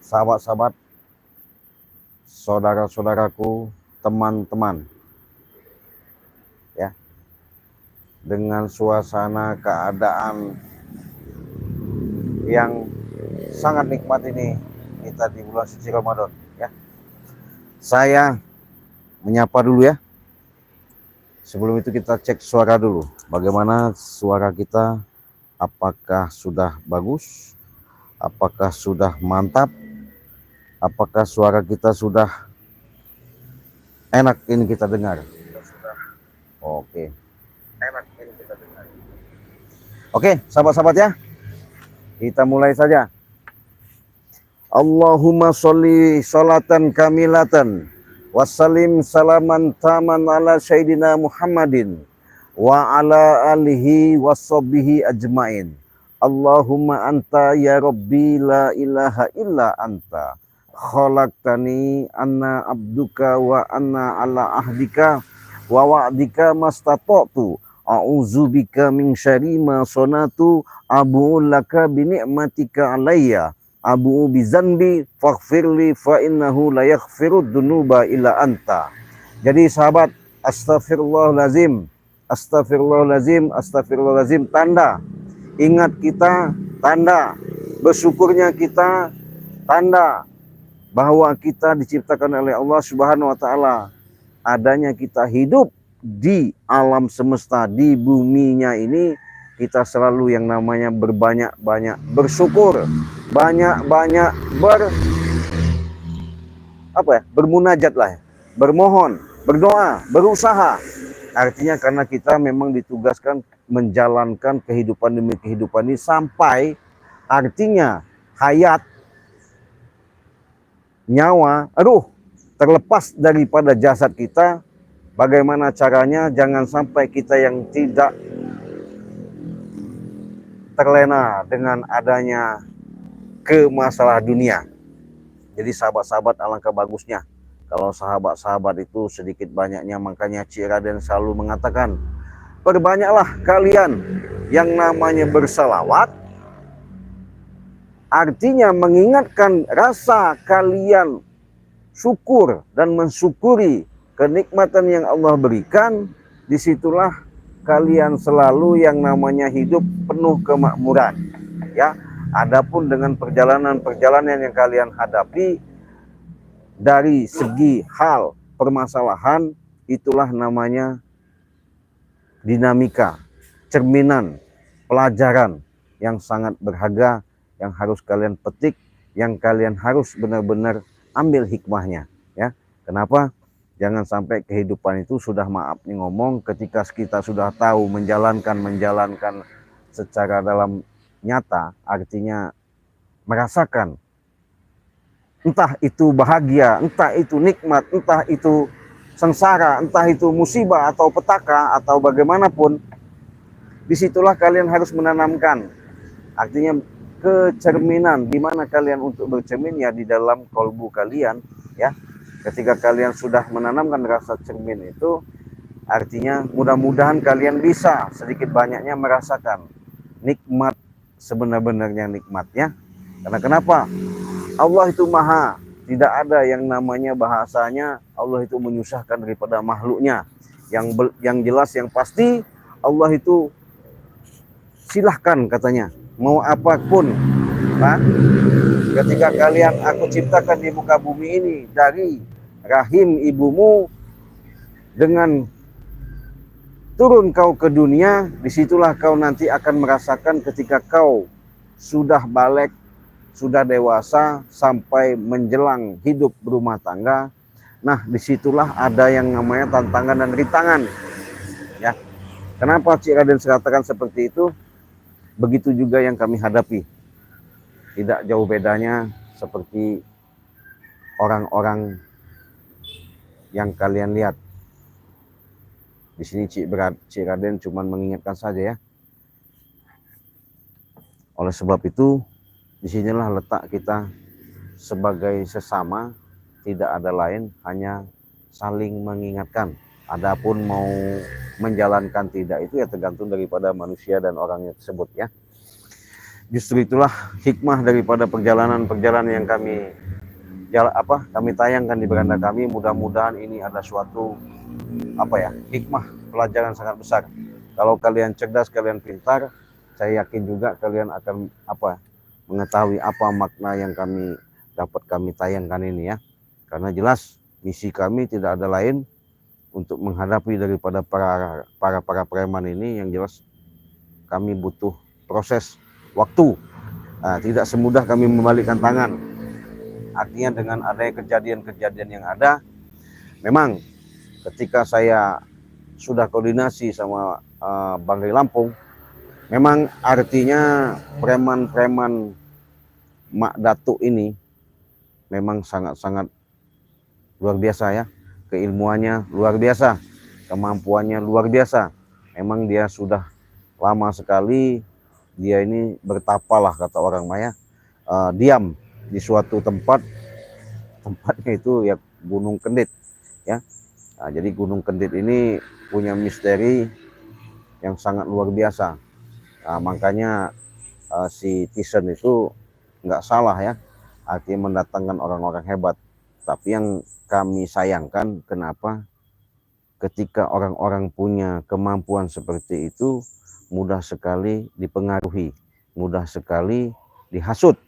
sahabat-sahabat, saudara-saudaraku, teman-teman, ya, dengan suasana keadaan yang sangat nikmat ini kita di bulan suci Ramadan, ya. Saya menyapa dulu ya. Sebelum itu kita cek suara dulu. Bagaimana suara kita? Apakah sudah bagus? Apakah sudah mantap? Apakah suara kita sudah enak ini kita dengar? Oke. Enak ini kita dengar. Oke, sahabat-sahabat ya. Kita mulai saja. Allahumma sholli sholatan kamilatan wassalim salaman taman ala sayyidina Muhammadin wa ala alihi washabihi ajmain. Allahumma anta ya rabbi la ilaha illa anta khalaqtani anna abduka wa anna ala ahdika wa wa'dika mastata'tu a'udzubika min syarri ma sanatu abu'u laka bi ni'matika alayya abu'u bi zanbi faghfirli fa innahu la yaghfirud dunuba illa anta. Jadi sahabat, astagfirullahalazim, astagfirullahalazim, astagfirullahalazim, tanda ingat kita, tanda bersyukurnya kita, tanda bahwa kita diciptakan oleh Allah Subhanahu wa taala. Adanya kita hidup di alam semesta, di buminya ini, kita selalu yang namanya berbanyak-banyak bersyukur, banyak-banyak bermunajat lah, bermohon, berdoa, berusaha. Artinya karena kita memang ditugaskan menjalankan kehidupan demi kehidupan ini sampai artinya hayat, nyawa, ruh terlepas daripada jasad kita. Bagaimana caranya? Jangan sampai kita yang tidak terlena dengan adanya masalah dunia. Jadi sahabat-sahabat, alangkah bagusnya kalau sahabat-sahabat itu sedikit banyaknya, makanya Cik Raden selalu mengatakan, perbanyaklah kalian yang namanya bersalawat. Artinya mengingatkan rasa kalian syukur dan mensyukuri kenikmatan yang Allah berikan. Disitulah kalian selalu yang namanya hidup penuh kemakmuran, ya. Adapun dengan perjalanan-perjalanan yang kalian hadapi dari segi hal permasalahan, itulah namanya dinamika, cerminan, pelajaran yang sangat berharga yang harus kalian petik, yang kalian harus benar-benar ambil hikmahnya, ya. Kenapa? Jangan sampai kehidupan itu sudah, maaf nih ngomong, ketika kita sudah tahu menjalankan secara dalam nyata, artinya merasakan entah itu bahagia, entah itu nikmat, entah itu sengsara, entah itu musibah atau petaka atau bagaimanapun, disitulah kalian harus menanamkan, artinya kecerminan. Di mana kalian untuk bercermin? Ya di dalam kolbu kalian, ya. Ketika kalian sudah menanamkan rasa cermin itu, artinya mudah-mudahan kalian bisa sedikit banyaknya merasakan nikmat sebenar-benarnya nikmatnya. Karena kenapa? Allah itu maha, tidak ada yang namanya bahasanya Allah itu menyusahkan daripada makhluknya. Yang jelas, yang pasti, Allah itu silahkan katanya, mau apapun. Nah, ketika kalian aku ciptakan di muka bumi ini dari rahim ibumu, dengan turun kau ke dunia, disitulah kau nanti akan merasakan ketika kau sudah balik, sudah dewasa, sampai menjelang hidup berumah tangga. Nah, disitulah ada yang namanya tantangan dan rintangan, ya. Kenapa Cik Raden katakan seperti itu? Begitu juga yang kami hadapi. Tidak jauh bedanya seperti orang-orang yang kalian lihat. Di sini Cik Raden cuma mengingatkan saja, ya. Oleh sebab itu, disinilah letak kita sebagai sesama, tidak ada lain, hanya saling mengingatkan. Adapun mau menjalankan tidak, itu ya tergantung daripada manusia dan orangnya tersebut, ya. Justru itulah hikmah daripada perjalanan-perjalanan yang kami tayangkan di beranda kami. Mudah-mudahan ini ada suatu hikmah, pelajaran sangat besar. Kalau kalian cerdas, kalian pintar, saya yakin juga kalian akan mengetahui apa makna yang kami tayangkan ini ya. Karena jelas misi kami tidak ada lain untuk menghadapi daripada para preman ini. Yang jelas kami butuh proses waktu. Tidak semudah kami membalikkan tangan. Artinya dengan adanya kejadian-kejadian yang ada, memang ketika saya sudah koordinasi sama Banggai Lampung, memang artinya preman-preman Mak Datuk ini memang sangat-sangat luar biasa ya. Keilmuannya luar biasa, kemampuannya luar biasa. Memang dia sudah lama sekali, dia ini bertapa lah kata orang Maya, diam di suatu tempatnya itu ya Gunung Kendit ya. Jadi Gunung Kendit ini punya misteri yang sangat luar biasa. Makanya si Tison itu nggak salah ya, artinya mendatangkan orang-orang hebat. Tapi yang kami sayangkan, kenapa ketika orang-orang punya kemampuan seperti itu mudah sekali dipengaruhi, mudah sekali dihasut.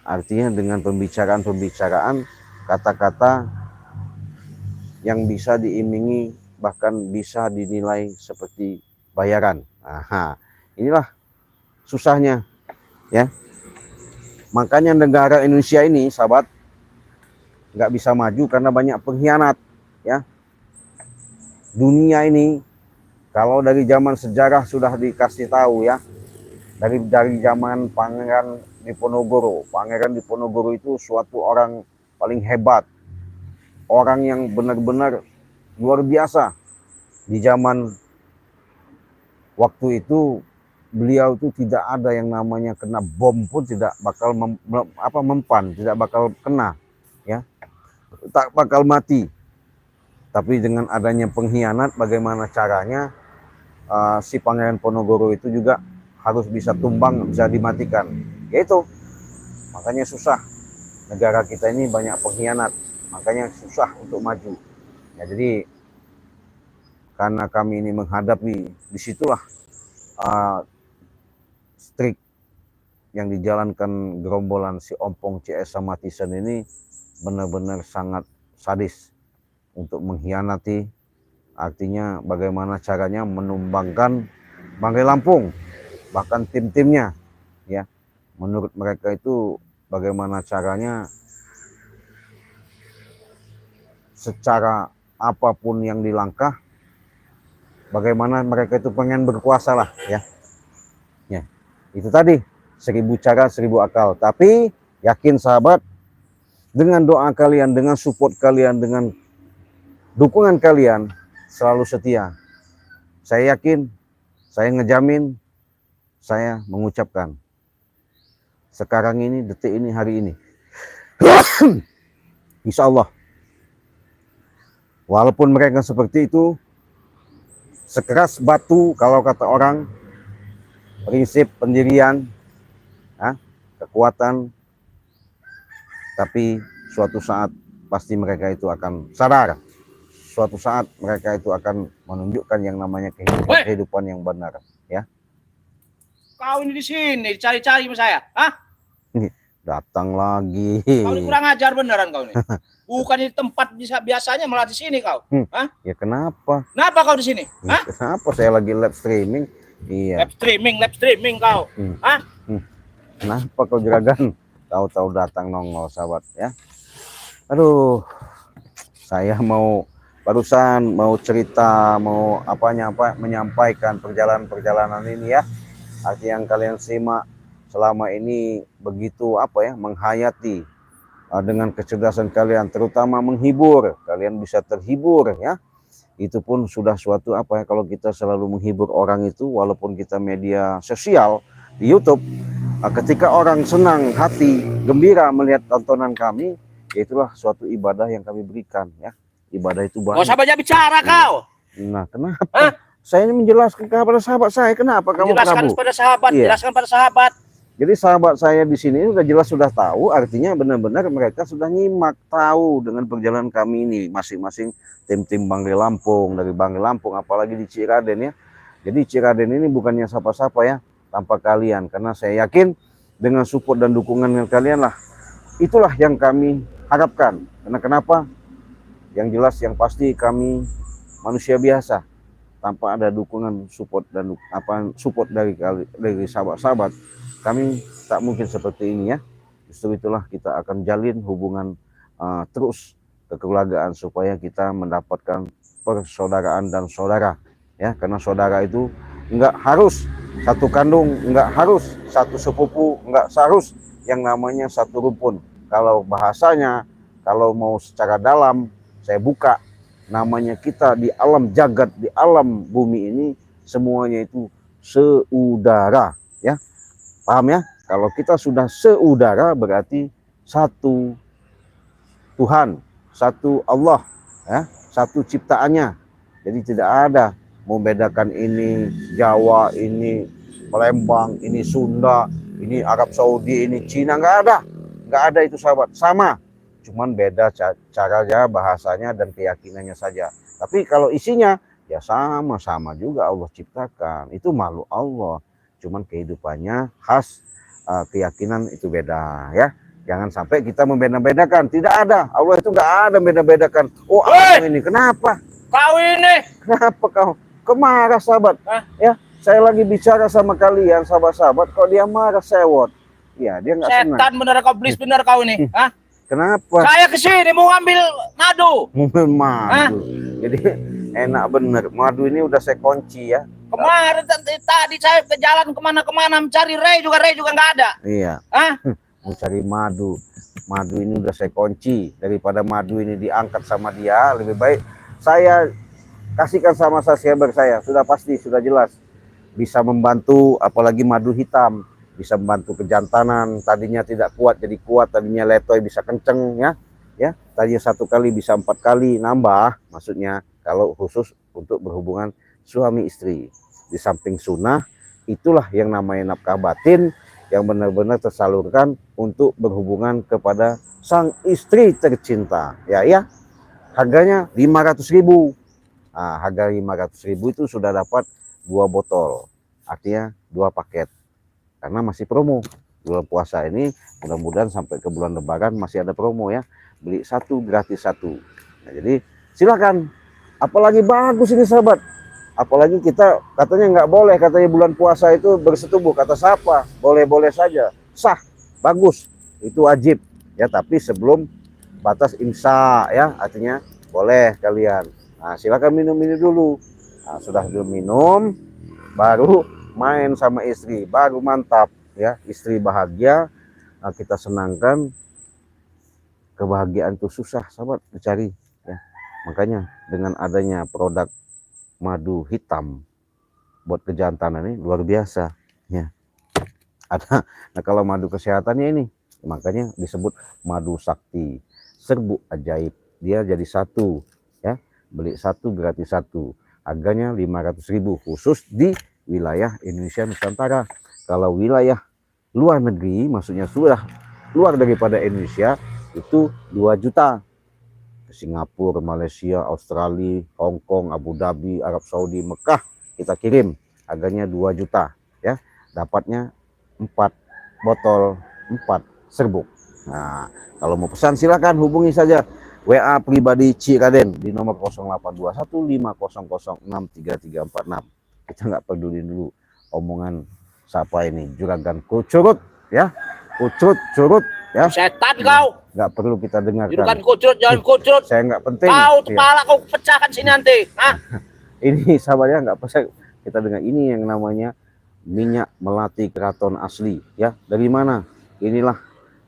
Artinya dengan pembicaraan, kata-kata yang bisa diimingi, bahkan bisa dinilai seperti bayaran. Inilah susahnya ya. Makanya negara Indonesia ini, sahabat, nggak bisa maju karena banyak pengkhianat ya. Dunia ini kalau dari zaman sejarah sudah dikasih tahu ya, dari zaman Pangeran Diponegoro. Pangeran Diponegoro itu suatu orang paling hebat, orang yang benar-benar luar biasa. Di zaman waktu itu beliau itu tidak ada yang namanya kena bom pun tidak bakal mempan, tidak bakal kena ya, tak bakal mati. Tapi dengan adanya pengkhianat, bagaimana caranya si Pangeran Ponorogo itu juga harus bisa tumbang, bisa dimatikan. Yaitu makanya susah, negara kita ini banyak pengkhianat, makanya susah untuk maju ya. Jadi karena kami ini menghadapi, disitulah strik yang dijalankan gerombolan si Ompong CS sama Tison ini benar-benar sangat sadis untuk mengkhianati. Artinya bagaimana caranya menumbangkan Banggai Lampung, bahkan tim-timnya ya. Menurut mereka itu bagaimana caranya, secara apapun yang dilangkah, bagaimana mereka itu pengen berkuasa lah ya. Itu tadi, 1000 cara 1000 akal. Tapi yakin sahabat, dengan doa kalian, dengan support kalian, dengan dukungan kalian selalu setia, saya yakin, saya ngejamin, saya mengucapkan sekarang ini, detik ini, hari ini, insya Allah, walaupun mereka seperti itu, sekeras batu kalau kata orang, prinsip pendirian, kekuatan, tapi suatu saat pasti mereka itu akan sadar. Suatu saat mereka itu akan menunjukkan yang namanya kehidupan yang benar ya. Kau ini di sini cari-cari sama saya, Datang lagi. Kau ini kurang ajar beneran kau ini. Bukan di tempat biasanya, malah di sini kau. Ya kenapa? Kenapa kau di sini? Ya, kenapa saya lagi live streaming? Iya. Live streaming kau. Kenapa kau juragan? Tahu-tahu datang nongol sahabat ya. Aduh, saya barusan mau cerita, mau menyampaikan perjalanan ini ya. Arti yang kalian simak selama ini begitu menghayati dengan kecerdasan kalian, terutama menghibur. Kalian bisa terhibur ya. Itu pun sudah suatu kalau kita selalu menghibur orang itu, walaupun kita media sosial di YouTube, ketika orang senang hati, gembira melihat tontonan kami, itulah suatu ibadah yang kami berikan ya. Ibadah itu banyak. Gak usah banyak bicara kau. Nah, kenapa? Saya ini menjelaskan kepada sahabat saya, kenapa kamu jelaskan Prabu? pada sahabat, Iya. Jelaskan pada sahabat. Jadi sahabat saya di sini sudah jelas sudah tahu, artinya benar-benar mereka sudah nyimak, tahu dengan perjalanan kami ini masing-masing tim-tim Bangli Lampung, dari Bangli Lampung apalagi di Ciraden ya. Jadi Ciraden ini bukannya siapa-siapa ya, tanpa kalian, karena saya yakin dengan support dan dukungan kalian lah, itulah yang kami harapkan. Karena kenapa? Yang jelas yang pasti kami manusia biasa, tanpa ada dukungan support dan support dari sahabat-sahabat, kami tak mungkin seperti ini ya. Justru itulah kita akan jalin hubungan terus kekeluargaan supaya kita mendapatkan persaudaraan dan saudara ya. Karena saudara itu enggak harus satu kandung, enggak harus satu sepupu, enggak harus yang namanya satu rumpun. Kalau bahasanya, kalau mau secara dalam saya buka, namanya kita di alam jagat, di alam bumi ini semuanya itu seudara ya. Paham ya? Kalau kita sudah seudara berarti satu Tuhan, satu Allah ya, satu ciptaannya. Jadi tidak ada membedakan ini Jawa, ini Palembang, ini Sunda, ini Arab Saudi, ini Cina, nggak ada. Nggak ada itu sahabat, sama. Cuman beda caranya, bahasanya, dan keyakinannya saja. Tapi kalau isinya, ya sama-sama juga Allah ciptakan. Itu makhluk Allah. Cuman kehidupannya khas, keyakinan itu beda ya. Jangan sampai kita membeda-bedakan. Tidak ada. Allah itu nggak ada beda-bedakan. Oh, ini kenapa? Kau ini. Kenapa kau? Kemarah sahabat. Hah? Ya, saya lagi bicara sama kalian sahabat-sahabat. Kok dia marah sewot? Ya, dia nggak senang. Setan bener kau, iblis bener kau ini. Hah? Kenapa? Saya kesini mau ngambil madu. Madu. Jadi enak bener. Madu ini udah saya kunci ya. Kemarin tadi saya ke jalan kemana-kemana mencari Ray juga nggak ada. Iya. Hah? Mau cari madu. Madu ini udah saya kunci. Daripada madu ini diangkat sama dia, lebih baik saya kasihkan sama subscriber saya. Sudah pasti, sudah jelas. Bisa membantu, apalagi madu hitam. Bisa membantu kejantanan. Tadinya tidak kuat jadi kuat. Tadinya letoy bisa kenceng ya. Ya, tadinya 1 kali bisa 4 kali nambah. Maksudnya kalau khusus untuk berhubungan suami istri. Di samping sunnah, itulah yang namanya nafkah batin yang benar-benar tersalurkan untuk berhubungan kepada sang istri tercinta. Ya, harganya 500.000. Nah, harga 500.000 itu sudah dapat 2 botol. Artinya 2 paket. Karena masih promo. Bulan puasa ini mudah-mudahan sampai ke bulan Lebaran masih ada promo ya. Beli 1 gratis 1. Nah, jadi silakan. Apalagi bagus ini sahabat. Apalagi kita katanya nggak boleh, katanya bulan puasa itu bersetubuh. Kata siapa? Boleh-boleh saja. Sah, bagus, itu wajib. Ya, tapi sebelum batas imsa ya, artinya boleh kalian. Nah, silakan minum ini dulu. Nah, sudah minum, baru main sama istri, baru mantap ya. Istri bahagia, nah, kita senangkan. Kebahagiaan itu susah sahabat dicari ya. Makanya dengan adanya produk madu hitam buat kejantanan ini luar biasa ya. Ada, nah kalau madu kesehatannya ini makanya disebut madu sakti, serbuk ajaib. Dia jadi 1 ya, beli 1 gratis 1. Harganya 500.000 khusus di wilayah Indonesia Nusantara. Kalau wilayah luar negeri, maksudnya sudah luar daripada Indonesia, itu 2 juta. Singapura, Malaysia, Australia, Hong Kong, Abu Dhabi, Arab Saudi, Mekah kita kirim. Harganya 2 juta ya. Dapatnya 4 botol, 4 serbuk. Nah, kalau mau pesan silakan hubungi saja WA pribadi Ciraden di nomor 082150063346. Kita nggak peduli dulu omongan siapa ini, juragan kucurut ya. Kucurut curut ya. Setan kau. Nggak perlu kita dengarkan. Jangan kucurut, jangan kucurut. Saya nggak penting. Kau kepala kau pecahkan sini nanti. Hah? Ini sahabatnya nggak perlu kita dengar. Ini yang namanya minyak melati keraton asli ya. Dari mana? Inilah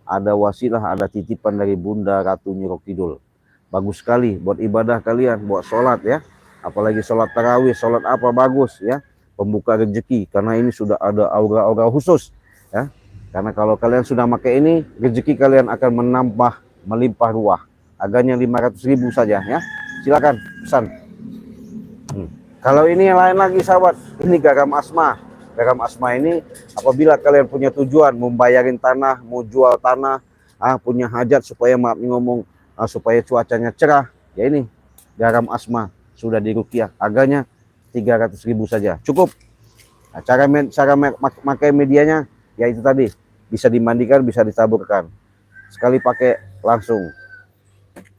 ada wasilah, ada titipan dari Bunda Ratu Nyi Kidul. Bagus sekali buat ibadah kalian, buat sholat ya. Apalagi sholat tarawih, sholat apa bagus ya. Pembuka rezeki, karena ini sudah ada aura-aura khusus ya. Karena kalau kalian sudah pakai ini, rezeki kalian akan menambah, melimpah ruah. Harganya 500.000 saja ya. Silakan pesan. Kalau ini yang lain lagi sahabat, ini garam asma. garam asma ini apabila kalian punya tujuan membayarin tanah, mau jual tanah, punya hajat supaya maaf ngomong supaya cuacanya cerah, ya ini garam asma sudah diruqyah, harganya 300.000 saja cukup. Nah, cara pakai medianya ya itu tadi, bisa dimandikan, bisa ditaburkan, sekali pakai langsung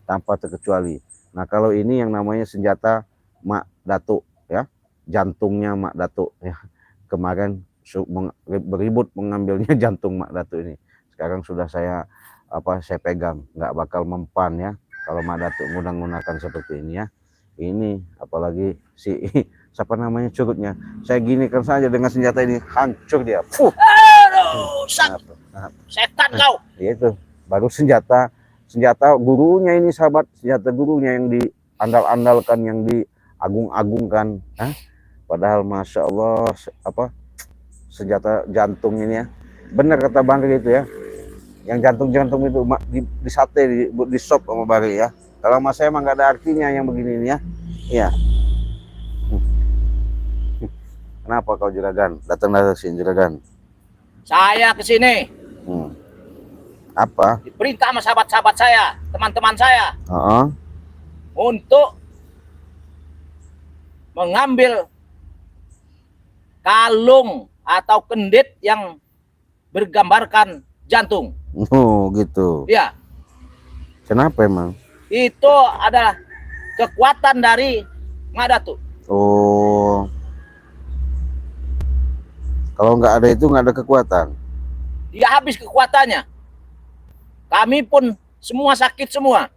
tanpa terkecuali. Nah kalau ini yang namanya senjata Mak Datuk ya, jantungnya Mak Datuk ya. Kemarin beribut mengambilnya jantung Mak Datuk ini, sekarang sudah saya pegang, nggak bakal mempan ya kalau Mak Datuk menggunakan seperti ini ya. Ini apalagi si siapa namanya curutnya, saya ginikan saja dengan senjata ini hancur dia. Aduh, setan kau. Itu baru senjata gurunya ini sahabat, senjata gurunya yang diandal-andalkan, yang diagung-agungkan. Padahal masya Allah senjata jantung ini ya. Benar kata Bang gitu ya, yang jantung itu di sate, di sop sama Bari ya. Kalau mas saya emang nggak ada artinya yang begini ini ya. Iya. Kenapa kau juragan? Datang sini juragan. Saya ke sini. Apa? Diperintah sama sahabat-sahabat saya, teman-teman saya, untuk mengambil kalung atau kendit yang bergambarkan jantung. Oh gitu. Iya. Kenapa emang? Itu adalah kekuatan dari Mak Datuk. Oh. Kalau nggak ada itu nggak ada kekuatan. Dia habis kekuatannya. Kami pun semua sakit semua.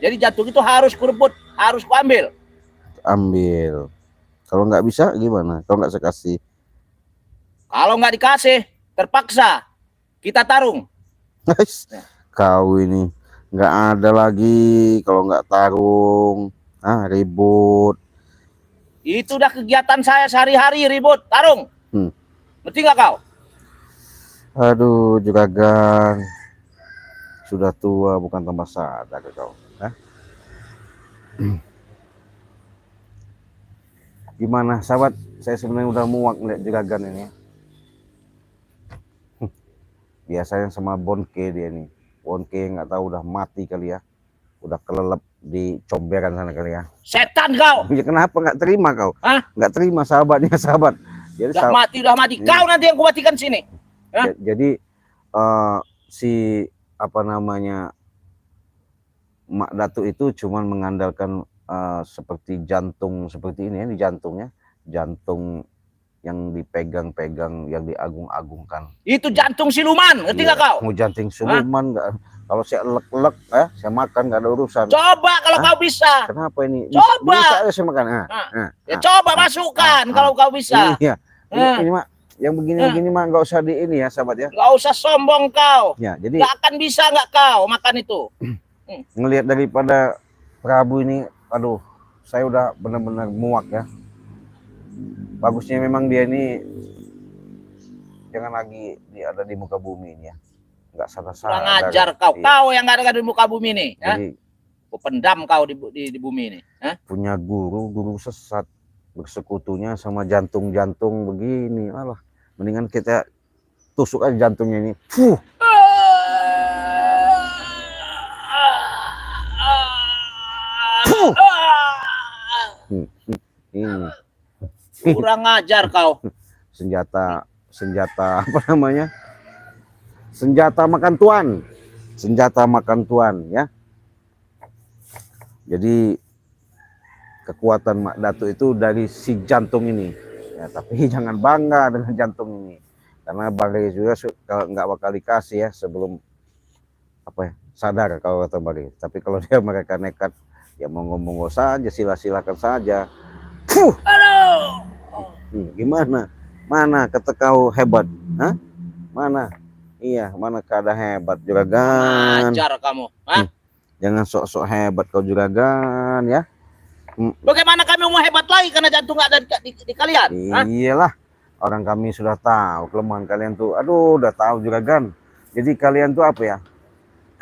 Jadi jantung itu harus kurebut, harus kuambil. Ambil. Kalau nggak bisa gimana? Kalau nggak saya kasih? Kalau nggak dikasih, terpaksa kita tarung. Kau ini nggak ada lagi kalau nggak tarung, ribut. Itu udah kegiatan saya sehari-hari, ribut, tarung. Ngerti nggak kau? Aduh, juragan, sudah tua bukan tambah sadar kau. Gimana sahabat? Saya sebenarnya udah muak melihat juragan ini. Biasanya sama Bonke dia nih. Bonke nggak tahu udah mati kali ya, udah kelelep di comberan sana kali ya. Setan kau. Ya kenapa nggak terima kau? Nggak terima sahabatnya sahabat. Jadi udah mati. Kau nanti yang kumatikan sini. Jadi si apa namanya Mak Datuk itu cuman mengandalkan seperti jantung seperti ini ya, di jantungnya, jantung yang dipegang-pegang, yang diagung-agungkan. Itu jantung siluman, ngerti nggak kau? Mau jantung siluman nggak? Kalau saya elek-elek saya makan nggak ada urusan. Coba kalau kau bisa. Kenapa ini? Coba. Bisa saya makan. Ya coba masukkan kalau kau bisa. Iya. Ini Mak, yang begini-begini Mak nggak usah di ini ya sahabat ya. Nggak usah sombong kau. Ya, jadi nggak akan bisa nggak kau makan itu. Ngelihat daripada Prabu ini, aduh, saya udah benar-benar muak ya. Bagusnya memang dia ini jangan lagi ada di muka bumi ini ya. Nggak sadar-sadar. Kurang ajar kau. Iya. Kau yang nggak ada di muka bumi ini. Jadi, ya? Pendam kau di bumi ini. Punya guru sesat, bersekutunya sama jantung-jantung begini. Alah, mendingan kita tusuk aja jantungnya ini. Ini kurang ajar kau. Senjata apa namanya? Senjata makan tuan ya. Jadi kekuatan Mak Datuk itu dari si jantung ini ya, tapi jangan bangga dengan jantung ini, karena Bari juga nggak bakal dikasih ya sebelum sadar kalau kata Bari. Tapi kalau dia mereka nekat ya monggo-monggo saja, silakan saja. Gimana? Mana kata kau hebat? Mana? Iya, mana kada hebat juragan? Ajar kamu. Jangan sok-sok hebat kau juragan ya. Bagaimana kami mau hebat lagi karena jantung nggak ada di kalian? Iyalah, orang kami sudah tahu kelemahan kalian tuh. Aduh, udah tahu juragan. Jadi kalian tuh apa ya?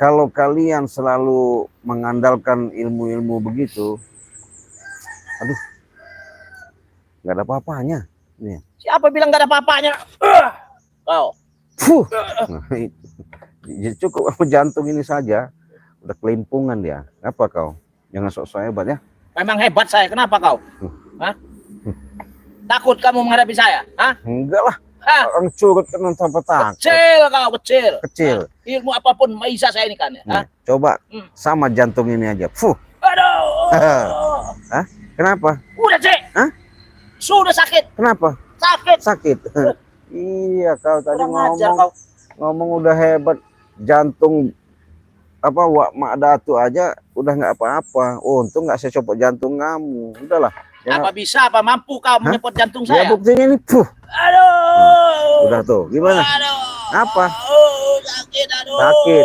Kalau kalian selalu mengandalkan ilmu-ilmu begitu, aduh, nggak ada apa-apanya. Nih. Siapa bilang nggak ada apa-apanya? Kau. Fuh. Nah, itu. Jadi cukup sama jantung ini saja udah kelimpungan dia. Apa kau? Jangan sok-sok hebat ya. Memang hebat saya. Kenapa kau? Hah? Takut kamu menghadapi saya? Hah? Enggak lah. Hah? Orang curut kan tanpa takut. Kecil kau, kecil. Kecil. Hah? Ilmu apapun bisa saya ini kan. Ya? Hah? Coba Hmm. sama jantung ini aja. Fuh. Aduh. Hah? Kenapa? Udah, Cek. Hah? Sudah sakit. Kenapa? Sakit. Sakit. Iya, kau tadi Kurang ajar ngomong kau. ngomong udah hebat, jantung apa Wak Mak Datu aja udah nggak apa-apa. Oh, untung nggak saya copot jantung kamu. Udahlah. Apa bisa, apa mampu kau menyepot jantung Ya saya? buktinya ini, Aduh. udah tuh. Gimana? Aduh. Apa? Sakit, aduh. Sakit.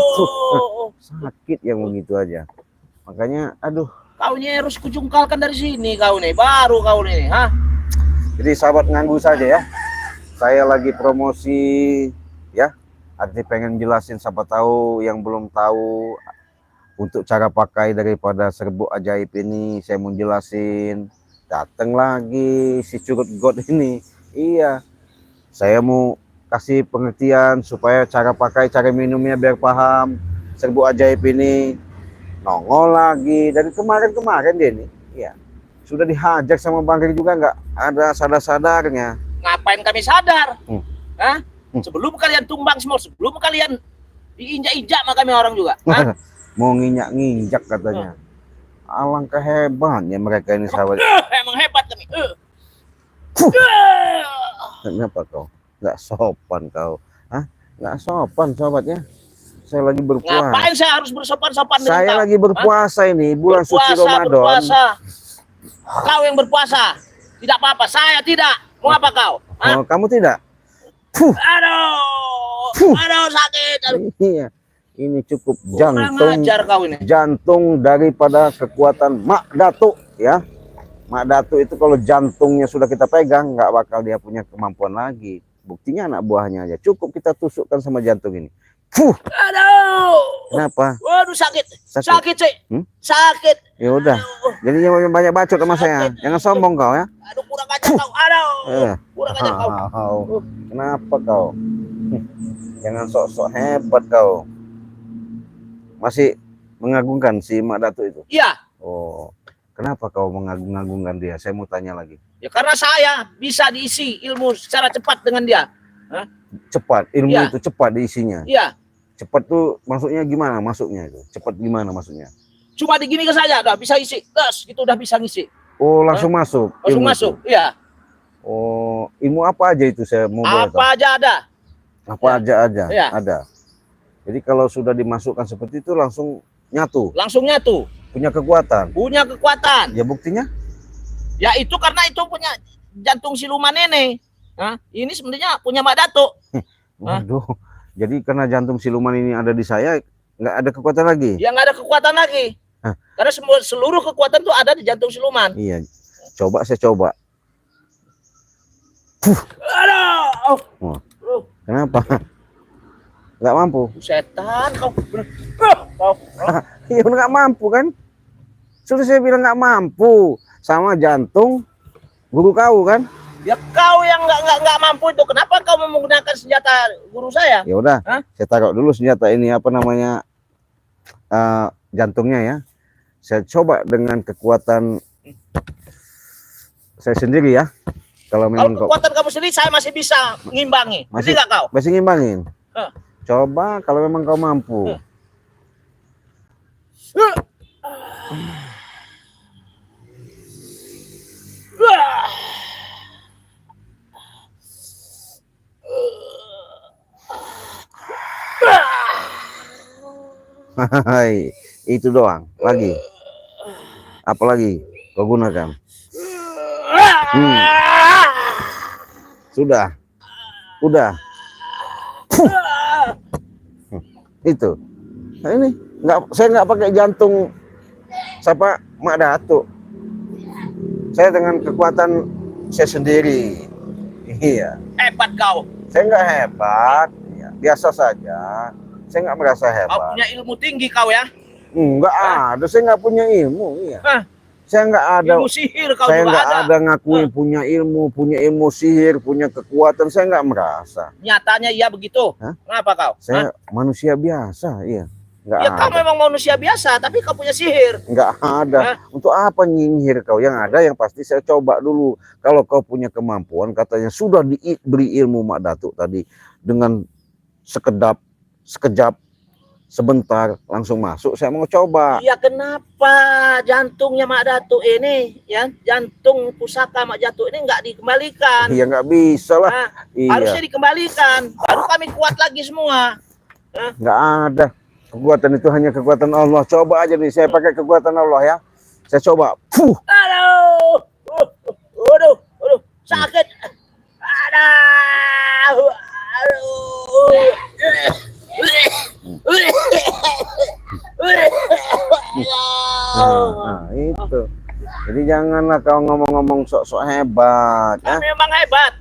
Sakit yang begitu aja. Makanya, aduh. Kau ini harus kujungkalkan dari sini kau nih, baru kau nih, hah? Jadi sahabat nganggu saja ya. Saya lagi promosi ya. Arti pengen jelasin siapa tahu yang belum tahu untuk cara pakai daripada serbuk ajaib ini. Saya mau jelasin. Datang lagi si curut god ini. Iya. Saya mau kasih pengertian supaya cara pakai, cara minumnya biar paham. Serbuk ajaib ini nongol lagi dari kemarin dia nih. Iya. Sudah dihajar sama Bang Ri juga nggak ada sadar-sadarnya. Ngapain kami sadar? Hah? Hmm. Sebelum kalian tumbang semua, sebelum kalian diinjak-injak sama kami orang juga. Hah? Mau nginjak katanya. Alangkah hebatnya mereka ini sahabat. Emang hebat kami. Kenapa kau? Nggak sopan kau. Hah? Nggak sopan sahabatnya. Saya lagi berpuasa. Ngapain saya harus bersopan-sopan dengan Saya kau? lagi berpuasa ini bulan suci Ramadan. Berpuasa. Kau yang berpuasa. Tidak apa-apa, saya tidak. Mau apa kau? Hah? Oh, kamu tidak? Aduh. Aduh, sakit. Aduh. Iya. Ini cukup Kurang jantung. ajar kau ini. Jantung daripada kekuatan Mak Datuk ya. Mak Datuk itu kalau jantungnya sudah kita pegang nggak bakal dia punya kemampuan lagi. Buktinya anak buahnya aja. Cukup kita tusukkan sama jantung ini. Aduh. Kenapa? Waduh, sakit. Sakit? Sakit, Cik. Hmm? Sakit. Ya udah. Jadi jangan banyak bacot sama saya. Jangan sombong kau ya. Aduh, kurang ajar kau. Aduh. Kurang ajar kau. Kenapa kau? Jangan sok-sok hebat kau. Masih mengagungkan si Mak Datuk itu. Iya. Oh, kenapa kau mengagung-agungkan dia? Saya mau tanya lagi. Ya karena saya bisa diisi ilmu secara cepat dengan dia. Cepat, ilmu Iya. itu cepat diisinya. Iya. Cepat tuh maksudnya gimana masuknya itu? Cepat gimana maksudnya? Cuma digini ke saja, udah bisa isi. Gas, gitu udah bisa ngisi. Oh, langsung masuk. Langsung ilmu masuk. itu. Iya. Oh, ilmu apa aja itu saya mau boleh tahu? Apa aja ada. Apa aja Iya. ada. Jadi kalau sudah dimasukkan seperti itu langsung nyatu, Langsung nyatu. punya kekuatan. Punya kekuatan. Ya buktinya? Ya itu karena itu punya jantung siluman nenek. Ini sebenarnya punya Mak Datuk. Waduh. Jadi karena jantung siluman ini ada di saya, nggak ada kekuatan lagi. Ya nggak ada kekuatan lagi. Hah? Karena seluruh kekuatan itu ada di jantung siluman. Iya. Coba saya coba. Aduh. Oh. Kenapa? Nggak mampu. Setan kau. Kau. Iya nggak mampu kan? Sudah saya bilang nggak mampu. Sama jantung guru kau kan? Ya kau yang nggak mampu itu. Kenapa kau menggunakan senjata guru saya? Ya udah, Hah? saya taruh dulu senjata ini apa namanya jantungnya ya. Saya coba dengan kekuatan saya sendiri ya. Kalau Kalau memang kau kekuatan kamu sendiri saya masih bisa ngimbangi. Masih- Masih nggak kau? masih ngimbangin. Hah. Coba kalau memang kau mampu. Hai, itu doang. Lagi. Apa lagi kau gunakan? Sudah. Udah. Itu. Nah, ini saya nggak pakai jantung siapa Mak Datuk. Saya dengan kekuatan saya sendiri. Iya. Hebat kau. Saya nggak hebat. Ya, biasa saja. Saya nggak merasa Kau hebat. punya ilmu tinggi kau ya. Nggak ada. Saya nggak punya ilmu. Iya. Hah? Saya nggak ada. Ilmu sihir kau Saya juga nggak ada. ada ngakuin punya ilmu sihir, punya kekuatan. Saya nggak merasa. Nyatanya iya begitu. Hah? Kenapa kau? Saya manusia biasa, iya. Nggak Ya kau ada. memang manusia biasa, tapi kau punya sihir. Nggak ada. Hah? Untuk apa nyinyir kau? Yang ada yang pasti saya coba dulu. Kalau kau punya kemampuan, katanya sudah diberi ilmu Mak Datuk tadi dengan sekejap, sebentar langsung masuk. Saya mau coba. Iya, kenapa jantungnya Mak Datuk ini, ya, jantung pusaka Mak Datuk ini nggak dikembalikan? Iya nggak bisa lah. Nah, Iya. harusnya dikembalikan, baru kami kuat lagi semua. Nggak ada. Kekuatan itu hanya kekuatan Allah. Coba aja nih, saya pakai kekuatan Allah ya. Saya coba. Aduh, aduh, sakit. Aduh, Nah, itu. Jadi janganlah kau ngomong-ngomong sok-sok hebat ya. Memang hebat.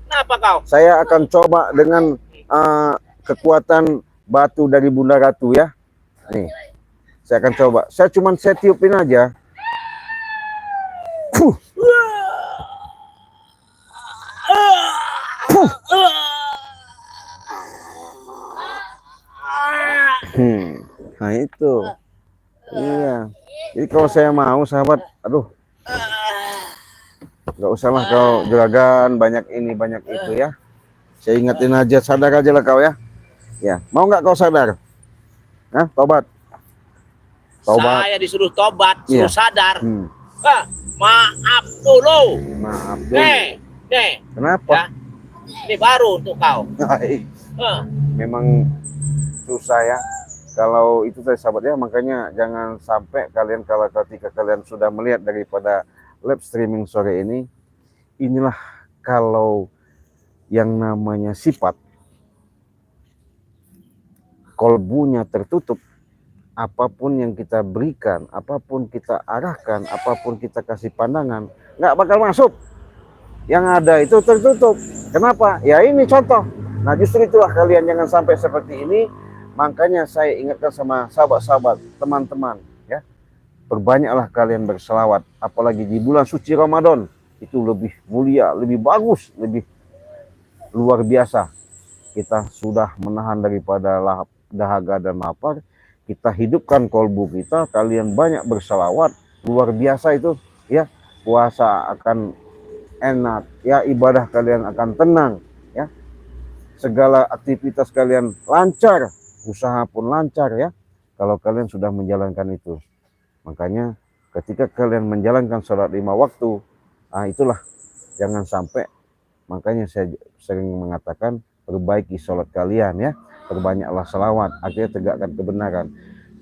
Kenapa kau? Saya akan coba dengan kekuatan batu dari Bunda Ratu ya. Nih. Saya akan coba. Saya tiupin aja. Nah itu. Iya. Jadi kalau saya mau sahabat, aduh. Nggak usahlah kau juragan banyak ini banyak itu ya. Saya ingetin aja, sadar aja lah kau ya. Ya, mau nggak kau sadar? Nah, tobat. Saya disuruh tobat, suruh Iya. sadar. Maaf dulu. Maaf dulu. Nih. Kenapa? Ya. Ini baru untuk kau. Memang susah ya. Kalau itu tadi sahabat ya, makanya jangan sampai kalian ketika kalian sudah melihat daripada live streaming sore ini, inilah kalau yang namanya sifat kolbunya tertutup, apapun yang kita berikan, apapun kita arahkan, apapun kita kasih pandangan, nggak bakal masuk. Yang ada itu tertutup. Kenapa? Ya ini contoh. Nah justru itulah kalian jangan sampai seperti ini. Makanya saya ingatkan sama sahabat-sahabat, teman-teman, ya, perbanyaklah kalian berselawat, apalagi di bulan suci Ramadan. Itu lebih mulia, lebih bagus, lebih luar biasa. Kita sudah menahan daripada dahaga dan lapar, kita hidupkan kolbu kita, kalian banyak berselawat, luar biasa itu, ya. Puasa akan enak, ya, ibadah kalian akan tenang, ya. Segala aktivitas kalian lancar, usaha pun lancar ya, kalau kalian sudah menjalankan itu. Makanya ketika kalian menjalankan sholat 5 waktu, itulah jangan sampai. Makanya saya sering mengatakan perbaiki sholat kalian ya, perbanyaklah selawat, akhirnya tegakkan kebenaran.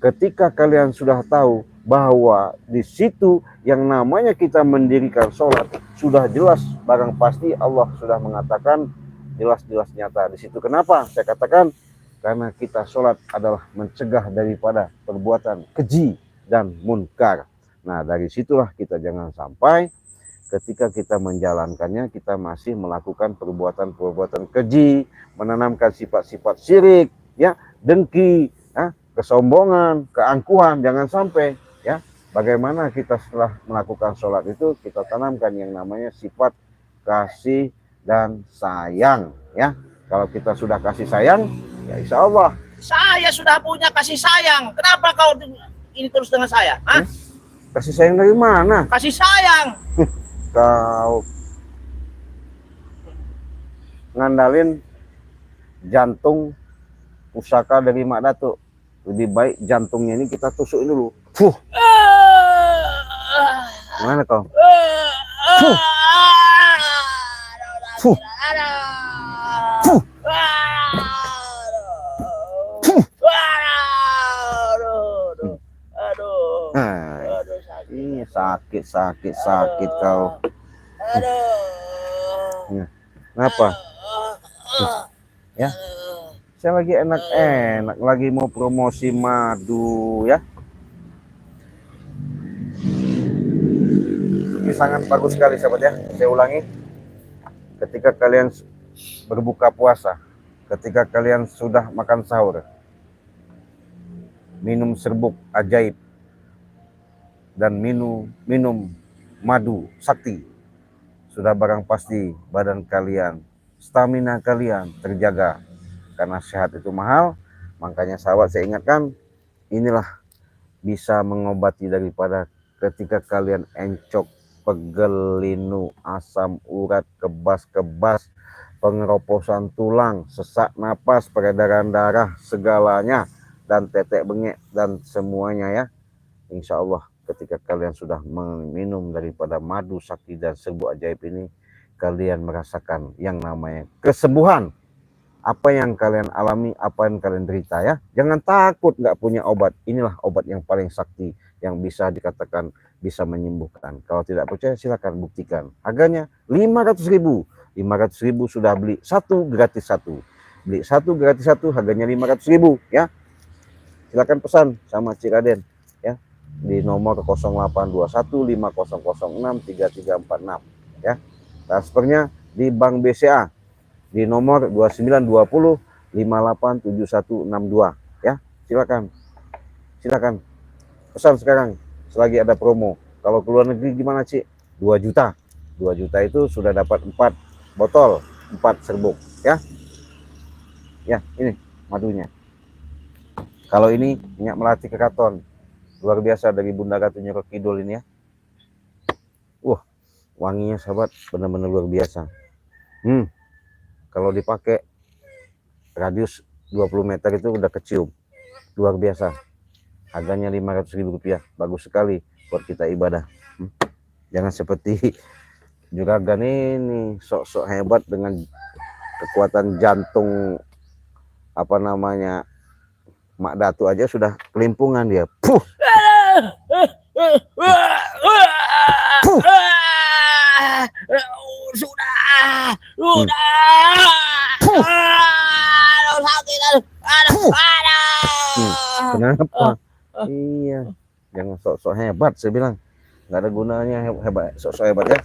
Ketika kalian sudah tahu bahwa di situ yang namanya kita mendirikan sholat sudah jelas, barang pasti Allah sudah mengatakan jelas-jelas nyata di situ. Kenapa saya katakan? Karena kita sholat adalah mencegah daripada perbuatan keji dan munkar. Nah dari situlah kita jangan sampai ketika kita menjalankannya kita masih melakukan perbuatan-perbuatan keji, menanamkan sifat-sifat syirik, ya, dengki, ya, kesombongan, keangkuhan, jangan sampai ya. Bagaimana kita setelah melakukan sholat itu kita tanamkan yang namanya sifat kasih dan sayang ya. Kalau kita sudah kasih sayang, ya insya Allah. Saya sudah punya kasih sayang. Kenapa kau ini terus dengan saya? Hah? Kasih sayang dari mana? Kasih sayang. Kau ngandalin jantung pusaka dari Mak Datuk. Lebih baik jantungnya ini kita tusukin dulu. Gimana kau? Ini sakit kau. Kenapa? Ya, saya lagi enak-enak, lagi mau promosi madu ya. Ini sangat bagus sekali sahabat ya. Saya ulangi, ketika kalian berbuka puasa, ketika kalian sudah makan sahur, minum serbuk ajaib dan minum madu sakti, sudah barang pasti badan kalian, stamina kalian terjaga. Karena sehat itu mahal, makanya sahabat saya ingatkan, inilah bisa mengobati daripada ketika kalian encok, pegel, linu, asam urat, kebas-kebas, pengeroposan tulang, sesak napas, peredaran darah, segalanya, dan tetek bengek, dan semuanya ya. Insya Allah ketika kalian sudah meminum daripada madu sakti dan serbuk ajaib ini, kalian merasakan yang namanya kesembuhan. Apa yang kalian alami, apa yang kalian derita ya. Jangan takut nggak punya obat. Inilah obat yang paling sakti, yang bisa dikatakan bisa menyembuhkan. Kalau tidak percaya silakan buktikan. Harganya 500.000. 500.000 sudah beli satu gratis satu. Beli satu gratis satu, harganya 500.000 ya. Silakan pesan sama Cik Raden ya di nomor 0821 5006 3346 ya. Transfernya di Bank BCA di nomor 2920 587162 ya. Silakan pesan sekarang selagi ada promo. Kalau keluar negeri gimana Cik? 2 juta. 2 juta itu sudah dapat 4 botol, 4 serbuk ya. Ya, ini madunya. Kalau ini minyak melati keraton, luar biasa dari Bunda Ratu Nyiro Kidul ini ya. Wanginya sahabat benar-benar luar biasa. Kalau dipakai radius 20 meter itu udah kecium. Luar biasa. Harganya 500.000 rupiah. Bagus sekali buat kita ibadah. Jangan seperti juragan ini sok-sok hebat dengan kekuatan jantung apa namanya Mak Datu aja sudah kelimpungan dia. Puh. Puh. Sudah. Sakit. Kenapa? Iya. Jangan sok-sok hebat, saya bilang. Nggak ada gunanya hebat, sok-sok hebat ya.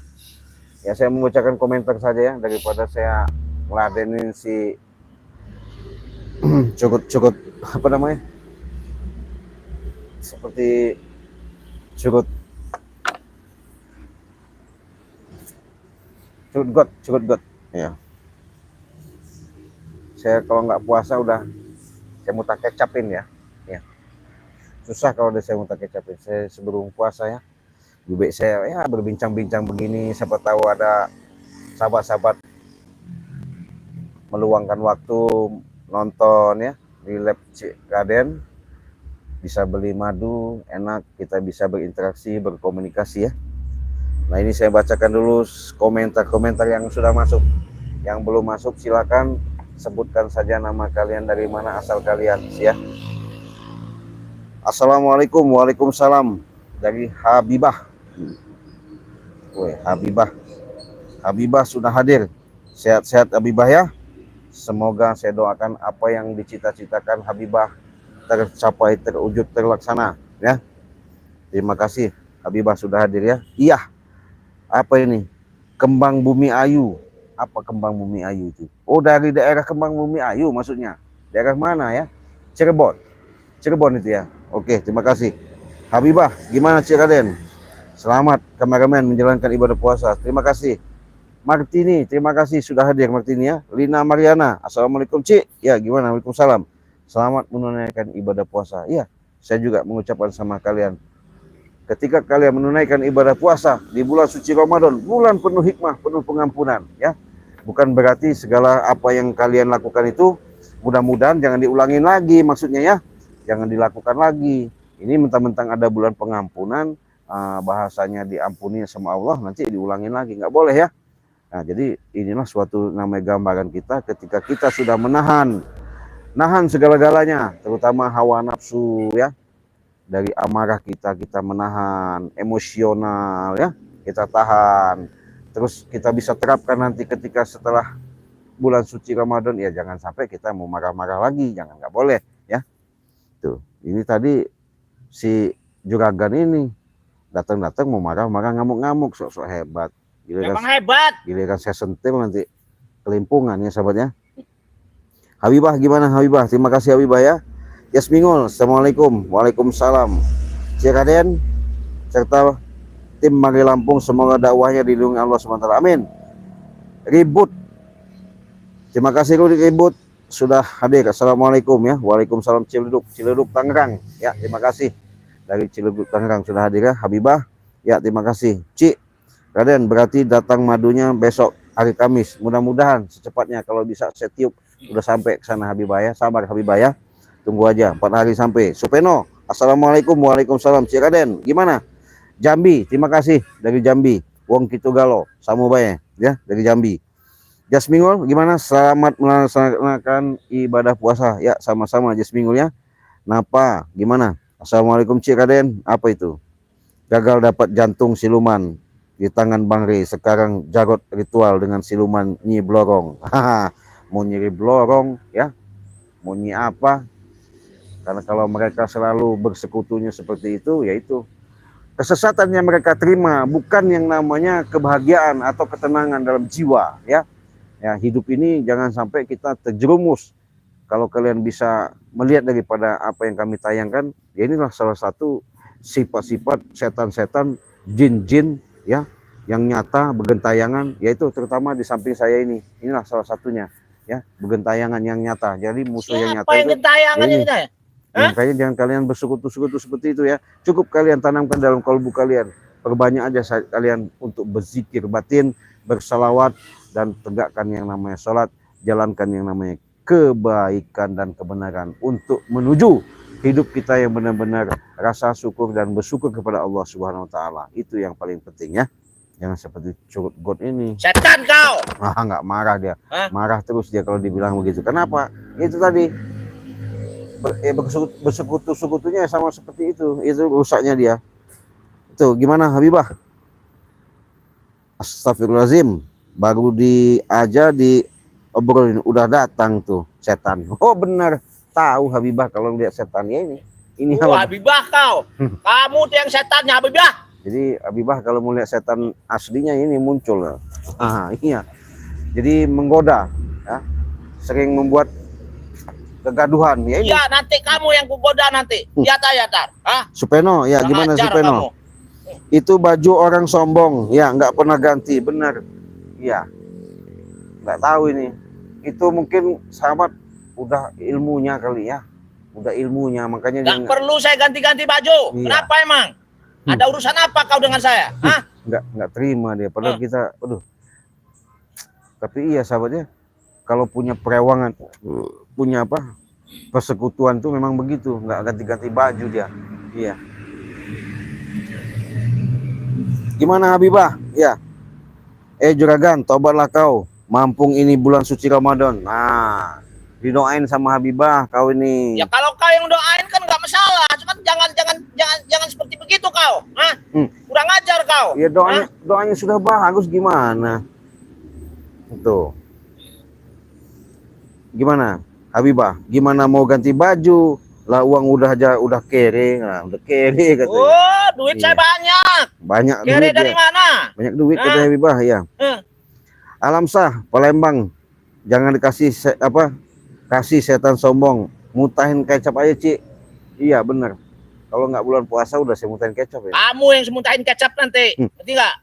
Ya saya membacakan komentar saja ya, daripada saya ngeladenin si cukup apa namanya? Seperti cukup got ya. Saya kalau nggak puasa udah saya mutak kecapin ya. Susah kalau saya mutak kecapin. Saya sebelum puasa ya, lebih saya ya berbincang-bincang begini, siapa tahu ada sahabat-sahabat meluangkan waktu nonton ya di lab Cik Raden, bisa beli madu enak, kita bisa berinteraksi, berkomunikasi ya. Nah ini saya bacakan dulu komentar-komentar yang sudah masuk. Yang belum masuk silakan sebutkan saja nama kalian, dari mana asal kalian ya. Assalamualaikum. Waalaikumsalam. Dari Habibah. Habibah sudah hadir. Sehat-sehat Habibah ya. Semoga saya doakan apa yang dicita-citakan Habibah tercapai, terwujud, terlaksana ya. Terima kasih Habibah sudah hadir ya. Iya. Apa ini? Kembang Bumi Ayu. Apa Kembang Bumi Ayu itu? Oh, dari daerah Kembang Bumi Ayu maksudnya. Daerah mana ya? Cirebon itu ya. Oke, terima kasih. Habibah, gimana Cik Raden? Selamat kameramen menjalankan ibadah puasa. Terima kasih. Martini, terima kasih sudah hadir Martini ya. Lina Mariana, Assalamualaikum Cik. Ya, gimana? Waalaikumsalam. Selamat menunaikan ibadah puasa. Iya, saya juga mengucapkan sama kalian. Ketika kalian menunaikan ibadah puasa di bulan suci Ramadan, bulan penuh hikmah, penuh pengampunan ya. Bukan berarti segala apa yang kalian lakukan itu mudah-mudahan jangan diulangin lagi, maksudnya ya. Jangan dilakukan lagi. Ini mentang-mentang ada bulan pengampunan, bahasanya diampuni sama Allah, nanti diulangin lagi, nggak boleh ya. Nah, jadi inilah suatu namanya gambaran kita ketika kita sudah menahan segala-galanya, terutama hawa nafsu ya. Dari amarah kita menahan, emosional ya, kita tahan. Terus kita bisa terapkan nanti ketika setelah bulan suci Ramadan, ya jangan sampai kita mau marah-marah lagi, jangan, nggak boleh ya. Tuh, ini tadi si juragan ini datang-datang mau marah-marah, ngamuk-ngamuk, sok-sok hebat. Giliran saya sentil nanti kelimpungan ya sahabatnya. Habibah gimana Habibah? Terima kasih Habibah ya. Yasmingul, Assalamualaikum. Waalaikumsalam. Cik Raden, serta tim Mari Lampung, semoga dakwahnya dilindungi Allah SWT. Amin. Ribut, terima kasih Ribut sudah hadir. Assalamualaikum ya. Waalaikumsalam. Ciledug Tangerang ya, terima kasih dari Ciledug Tangerang sudah hadir ya. Habibah ya, terima kasih. Cik Raden, berarti datang madunya besok hari Kamis, mudah-mudahan secepatnya. Kalau bisa saya tiup udah sampai ke sana Habibah ya. Sabar Habibah ya, tunggu aja 4 hari sampai. Supeno, assalamualaikum. Waalaikumsalam. Cik Raden, gimana Jambi? Terima kasih dari Jambi. Wong Kitugalo Samubaya ya, dari Jambi. Jasmingul, gimana? Selamat melaksanakan ibadah puasa ya, sama-sama Jasmingul ya. Napa gimana? Assalamualaikum Cik Raden. Apa itu? Gagal dapat jantung siluman di tangan Bang Rey. Sekarang Jarot ritual dengan siluman Nyi Blorong. Mau nyiri Blorong ya, mau nyi apa? Karena kalau mereka selalu bersekutunya seperti itu, yaitu kesesatan yang mereka terima, bukan yang namanya kebahagiaan atau ketenangan dalam jiwa ya. Ya, hidup ini jangan sampai kita terjerumus. Kalau kalian bisa melihat daripada apa yang kami tayangkan, ya inilah salah satu sifat-sifat setan-setan, jin-jin ya, yang nyata bergentayangan, yaitu terutama di samping saya ini. Inilah salah satunya ya, bergentayangan yang nyata. Jadi musuh yang nyata yang itu gentayangan ini. ini ya? Makanya jangan kalian bersekutu-sekutu seperti itu ya. Cukup kalian tanamkan dalam kalbu kalian. Perbanyak aja kalian untuk berzikir batin, bersalawat, dan tegakkan yang namanya sholat, jalankan yang namanya kebaikan dan kebenaran untuk menuju hidup kita yang benar-benar rasa syukur dan bersyukur kepada Allah Subhanahu wa taala. Itu yang paling penting ya. Jangan seperti curut God ini. Setan kau. Nggak marah dia. Hah? Marah terus dia kalau dibilang begitu. Kenapa? Itu tadi bersekutu-sekutunya sama seperti itu. Itu rusaknya dia. Itu gimana Habibah? Astagfirullahaladzim. Baru di obrolin udah datang tuh setan. Oh benar, tahu Habibah kalau lihat setan ya ini Habibah kau. Kamu tuh yang setannya Habibah. Jadi Habibah kalau mau lihat setan aslinya ini muncul. Iya. Jadi menggoda ya. Sering membuat kegaduhan ya ini. Ya nanti kamu yang kugoda nanti. Ya tar. Supeno ya, gimana Supeno? Kamu. Itu baju orang sombong ya, nggak pernah ganti. Benar. Iya, nggak tahu ini. Itu mungkin sahabat udah ilmunya kali ya, udah ilmunya makanya nggak perlu saya ganti-ganti baju. Iya. Kenapa emang? Ada urusan apa kau dengan saya? Nggak terima dia. Padahal kita, aduh. Tapi iya sahabatnya, kalau punya perewangan, punya apa? Persekutuan tuh memang begitu, nggak ganti-ganti baju dia. Iya. Gimana Habibah? Ya. Juragan, tobatlah kau. Mampung ini bulan suci Ramadan. Nah, didoain sama Habibah kau ini. Ya kalau kau yang doain kan nggak masalah. Cuman jangan seperti begitu kau. Kurang ajar kau. Ya doanya sudah bagus, gimana? Itu. Gimana Habibah? Gimana mau ganti baju? Lah uang udah kere, udah kere katanya. Oh, duit saya banyak. Banyak kere duit dari ya. mana? Banyak duit kata Habibah ya. Alamsah Palembang, jangan dikasih kasih setan sombong, mutahin kecap aja Cik. Iya bener. Kalau nggak bulan puasa udah saya mutahin kecap ya. Kamu yang semutahin kecap nanti, ngerti nggak?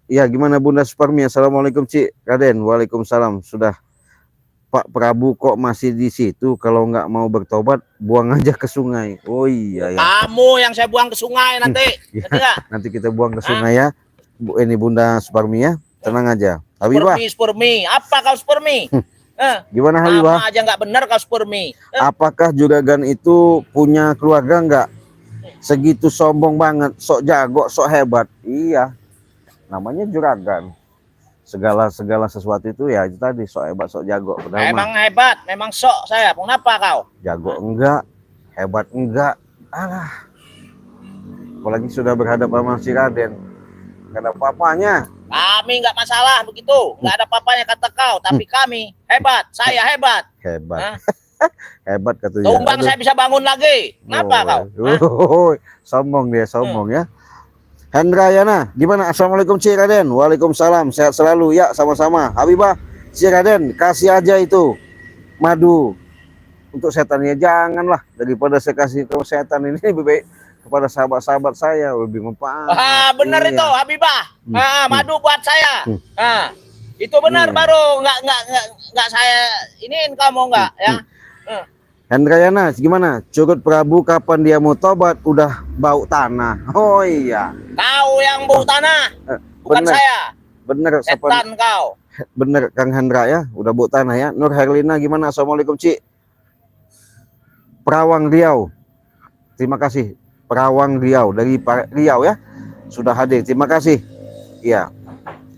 Ya gimana Bunda Suparmi? Assalamualaikum Cik Raden. Waalaikumsalam. Sudah Pak Prabu kok masih di situ? Kalau nggak mau bertobat, buang aja ke sungai. Oh iya ya. Kamu yang saya buang ke sungai nanti. Ya, nanti kita buang ke sungai ya. Ini Bunda Suparmi ya. Tenang aja. Habibah. Spurmi. Apa kau Spurmi? Gimana Habibah? Sama aja nggak benar kau Spurmi. Apakah juragan itu punya keluarga nggak? Segitu sombong banget, sok jago, sok hebat. Iya. Namanya juragan. Segala sesuatu itu ya itu tadi, sok hebat, sok jago. Emang hebat, memang sok saya. Kenapa kau? Jago enggak, hebat enggak. Alah. Apalagi sudah berhadapan sama si Raden. Enggak ada apa-apanya. Kami nggak masalah begitu, nggak ada apa-apanya kata kau. Tapi kami hebat, saya hebat. Hebat. Hebat katanya. Tumbang saya bisa bangun lagi. Kenapa kau? Sombong dia, sombong ya. Hendrayana, gimana? Assalamualaikum Cik Raden. Waalaikumsalam, sehat selalu ya, sama-sama. Habibah, Cik Raden, kasih aja itu madu untuk setannya, janganlah, daripada saya kasih ke setan ini lebih baik kepada sahabat-sahabat saya lebih mempan. Benar Iya. itu Habibah. Madu buat saya. Hmm. Itu benar, Iya. baru nggak saya iniin kamu nggak ya. Hendrayana, gimana? Curut Prabu kapan dia mau tobat? Udah bau tanah. Oh iya. Kau yang bau tanah, bukan Bener, saya. bener, Setan kau. bener Kang Hendra ya. Udah bau tanah ya. Nur Herlina gimana? Assalamualaikum Ci. Perawang Riau. Terima kasih. Perawang Riau dari Riau ya. Sudah hadir. Terima kasih. Iya.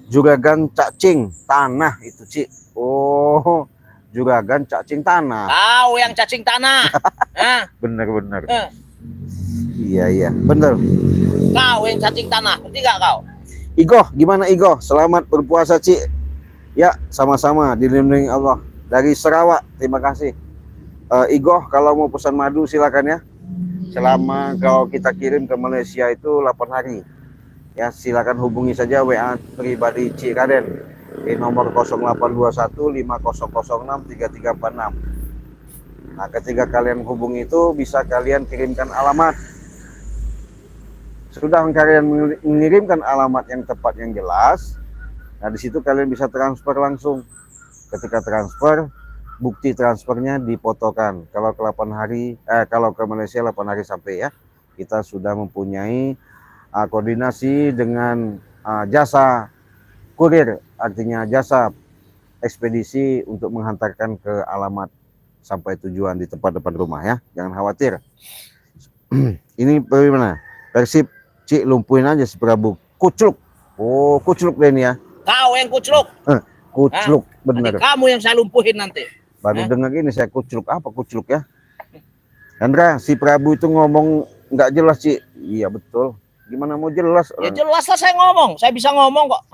Juragan cacing tanah itu Ci. Oh, juragan cacing tanah. Kau yang cacing tanah. Bener. Iya, bener. Kau yang cacing tanah. Ngerti gak kau? Igo, gimana Igo? Selamat berpuasa Ci. Ya, sama-sama dilindungi Allah. Dari Sarawak, terima kasih. Igo, kalau mau pesan madu silakan ya. Selama kalau kita kirim ke Malaysia itu 8 hari. Ya, silakan hubungi saja WA pribadi Ci Raden di nomor 0821 5006 3346. Nah, ketika kalian hubungi itu bisa kalian kirimkan alamat. Sudah kalian mengirimkan alamat yang tepat yang jelas, nah di situ kalian bisa transfer langsung. Ketika transfer, bukti transfernya difotokan. Kalau ke 8 hari, kalau ke Malaysia 8 hari sampai ya, kita sudah mempunyai koordinasi dengan jasa kurir, artinya jasa ekspedisi untuk menghantarkan ke alamat sampai tujuan di tempat depan rumah ya. Jangan khawatir. Ini bagaimana? Persib Ci lumpuhin aja si Prabu. Kucluk. Oh, kucluk deh ini ya. Kau yang kucluk. Kucluk, bener. Nanti kamu yang saya lumpuhin nanti. Baru dengar ini saya kucluk. Apa kucluk ya? Hendra, si Prabu itu ngomong nggak jelas Ci. Iya betul. Gimana mau jelas? Ya jelas lah saya ngomong. Saya bisa ngomong kok.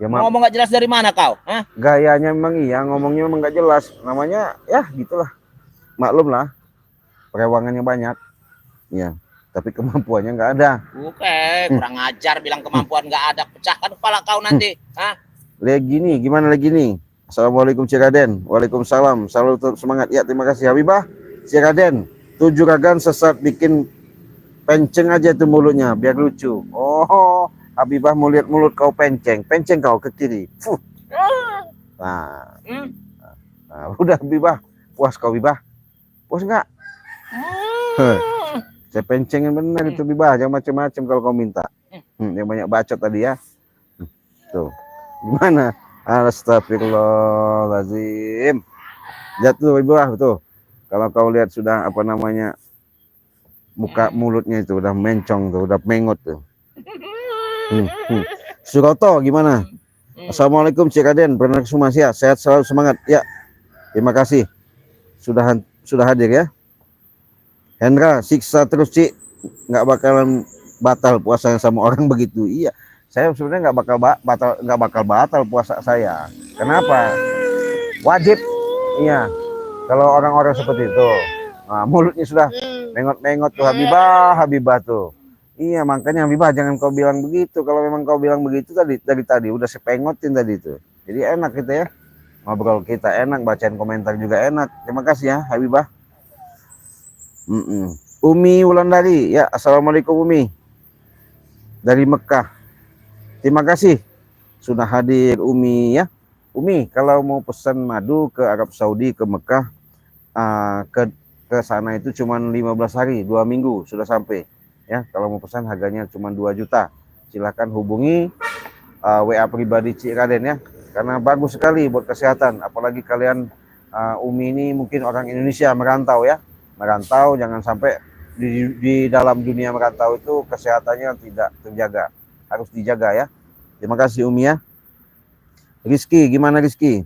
Ya, ngomong nggak jelas dari mana kau? Gayanya memang iya, ngomongnya memang nggak jelas. Namanya ya gitulah. Maklum lah. Perewangannya banyak. Iya. Tapi kemampuannya nggak ada. Kurang ajar bilang kemampuan nggak ada. Pecahkan kepala kau nanti. Lagi nih, gimana lagi nih? Assalamualaikum Ciraden. Waalaikumsalam. Selalu semangat. Ya, terima kasih Habibah. Ciraden, 7 ragan sesat bikin penceng aja tuh mulutnya biar lucu. Oh, Habibah mau lihat mulut kau penceng. Penceng kau ke kiri. Nah, udah Habibah. Puas kau Habibah? Puas nggak? Saya pencengin benar itu Bibah, jangan macam-macam kalau kau minta. Yang banyak bacot tadi ya. Tuh. Gimana? Astagfirullahaladzim. Jatuh Bibah tuh. Kalau kau lihat sudah apa namanya muka mulutnya itu udah mencong tuh, udah mengot tuh. Suroto gimana? Assalamualaikum Cik Raden, pernah ke Sumasya, sehat selalu semangat. Ya. Terima kasih. Sudah hadir ya. Hendra, siksa terus Ci, nggak bakalan batal puasa sama orang begitu. Iya, saya sebenarnya nggak bakal batal puasa saya. Kenapa? Wajib. Iya. Kalau orang-orang seperti itu, nah, mulutnya sudah mengot-mengot tuh Habibah tuh. Iya, makanya Habibah jangan kau bilang begitu. Kalau memang kau bilang begitu dari tadi udah sepengotin tadi itu. Jadi enak kita ya. Ngobrol kita enak, bacain komentar juga enak. Terima kasih ya Habibah. Umi Wulandari, ya assalamualaikum Umi dari Mekah. Terima kasih sudah hadir Umi ya. Umi kalau mau pesan madu ke Arab Saudi ke Mekah ke sana itu cuma 15 hari 2 minggu sudah sampai ya. Kalau mau pesan harganya cuma 2 juta. Silahkan hubungi WA pribadi Cik Raden ya. Karena bagus sekali buat kesehatan. Apalagi kalian Umi ini mungkin orang Indonesia merantau ya. Merantau jangan sampai di dalam dunia merantau itu kesehatannya tidak terjaga, harus dijaga ya. Terima kasih Umi ya. Rizky, gimana Rizky?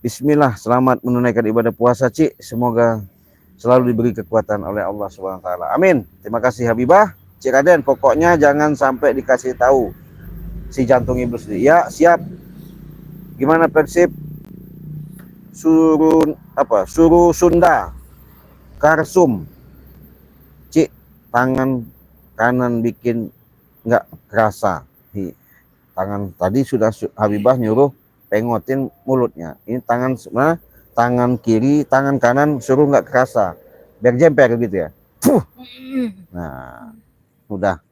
Bismillah, selamat menunaikan ibadah puasa Cik, semoga selalu diberi kekuatan oleh Allah SWT. Amin. Terima kasih Habibah. Cik Raden, pokoknya jangan sampai dikasih tahu si jantung iblis. Ya siap. Gimana Persib? Suruh Sunda Karsum Cik, tangan kanan bikin nggak kerasa. Tangan tadi sudah Habibah nyuruh pengotin mulutnya. Ini tangan kiri, tangan kanan suruh nggak kerasa. Biar jemper gitu ya. Puh. Nah, udah.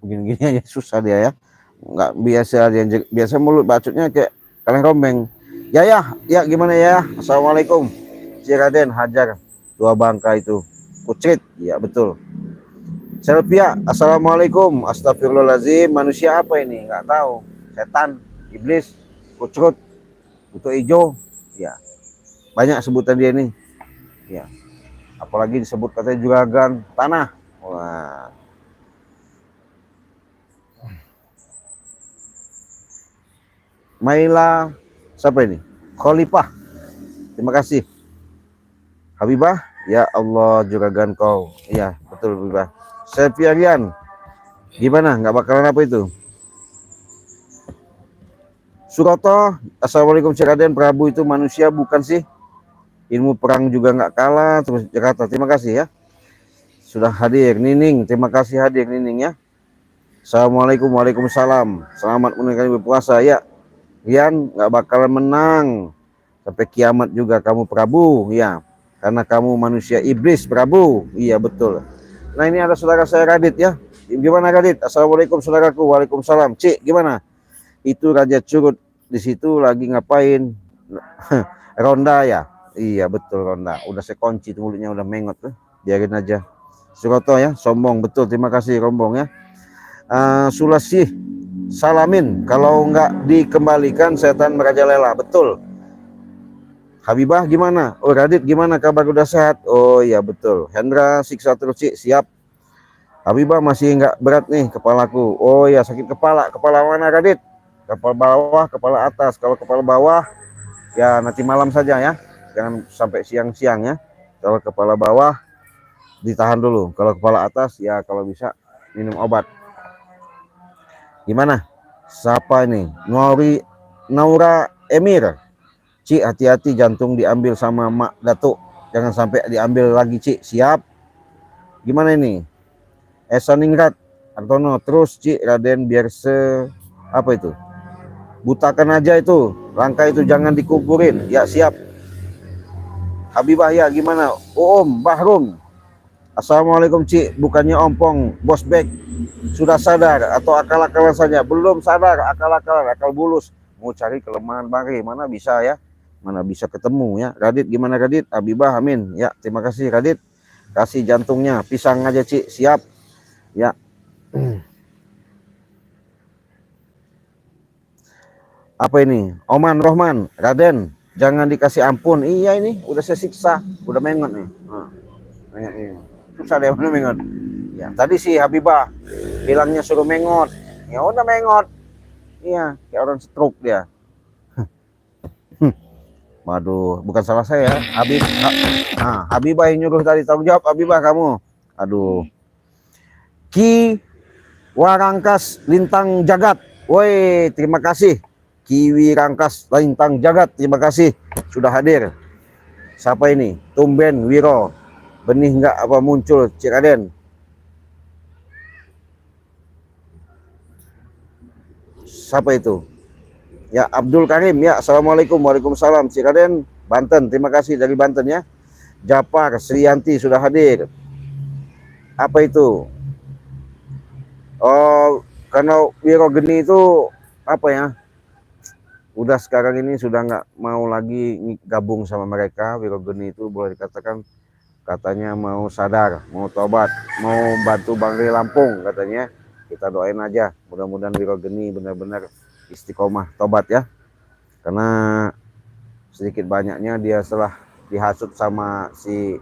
Begini-gini aja susah dia ya. Nggak biasa dia, biasa mulut bacotnya kayak kaleng rombeng. Ya gimana ya? Assalamualaikum. Si Raden hajar 2 bangka itu. Kucrit, ya betul. Selvia, assalamualaikum. Astagfirullahaladzim. Manusia apa ini? Nggak tahu. Setan, iblis, kucrut, butuh hijau. Ya, banyak sebutan dia nih. Ya, apalagi disebut katanya juragan tanah. Wah. Maila, siapa ini? Khalifah. Terima kasih. Habibah, ya Allah juragan kau. Iya, betul Habibah. Sepiarian, gimana? Nggak bakalan apa itu? Suroto, assalamualaikum Cik Raden. Prabu itu manusia bukan sih? Ilmu perang juga nggak kalah. Terus Jakarta, terima kasih ya. Sudah hadir. Nining, terima kasih hadir Nining ya. Assalamualaikum, waalaikumsalam. Selamat menunaikan berpuasa ya. Rian, nggak bakalan menang sampai kiamat juga kamu Prabu ya. Karena kamu manusia iblis Prabu. Iya betul. Nah ini ada saudara saya Radit ya. Gimana Radit? Assalamualaikum saudaraku. Waalaikumsalam. Cik gimana? Itu Raja Curut di situ lagi ngapain? Ronda ya? Iya betul ronda. Udah saya kunci tuh mulutnya udah mengot tuh. Biarin aja. Suroto ya, sombong betul. Terima kasih rombong ya. Sulasi Salamin, kalau nggak dikembalikan setan merajalela. Betul. Habibah gimana? Oh Radit gimana kabar udah sehat? Oh iya betul. Hendra siksa terus Cik, siap. Habibah masih nggak berat nih kepalaku. Oh iya sakit kepala. Kepala mana Radit? Kepala bawah, kepala atas. Kalau kepala bawah ya nanti malam saja ya. Jangan sampai siang-siang ya. Kalau kepala bawah ditahan dulu. Kalau kepala atas ya kalau bisa minum obat. Gimana? Siapa ini? Naura Emir. Cik hati-hati jantung diambil sama Mak Datuk. Jangan sampai diambil lagi Cik. Siap. Gimana ini? Esa Ningrat Antono. Terus Cik Raden biar apa itu? Butakan aja itu. Langkah itu jangan dikuburin. Ya siap. Habibah ya gimana? Bahrum. Assalamualaikum Cik. Bukannya ompong. Bos Bek. Sudah sadar atau akal-akalan saja? Belum sadar. Akal-akalan. Akal bulus. Mau cari kelemahan Bari. Mana bisa ya? Mana bisa ketemu ya. Radit gimana Radit? Habibah amin ya. Terima kasih Radit. Kasih jantungnya pisang aja Cik. Siap ya. Apa ini? Oman Rohman Raden jangan dikasih ampun. Iya ini udah saya siksa. Udah mengot nih. Mengot nih. Susah deh mana mengot. Ya tadi si Habibah bilangnya suruh mengot. Ya udah mengot. Iya kayak orang stroke dia. Waduh, bukan salah saya. Habibah yang nyuruh tadi, tanggung jawab Habibah kamu. Aduh. Ki Warangkas Lintang Jagat. Woi, terima kasih. Kiwi Rangkas Lintang Jagat, terima kasih sudah hadir. Siapa ini? Tumben Wiro. Benih enggak apa muncul Cik Raden. Siapa itu? Ya Abdul Karim ya. Assalamualaikum waalaikumsalam Cik Raden Banten, terima kasih dari Banten ya. Japar Sriyanti sudah hadir. Apa itu? Oh karena Wiro Geni itu apa ya, udah sekarang ini sudah nggak mau lagi gabung sama mereka. Wiro Geni itu boleh dikatakan katanya mau sadar, mau tobat, mau bantu Bang Ri Lampung katanya. Kita doain aja mudah-mudahan Wiro Geni benar-benar istiqomah tobat ya, karena sedikit banyaknya dia setelah dihasut sama si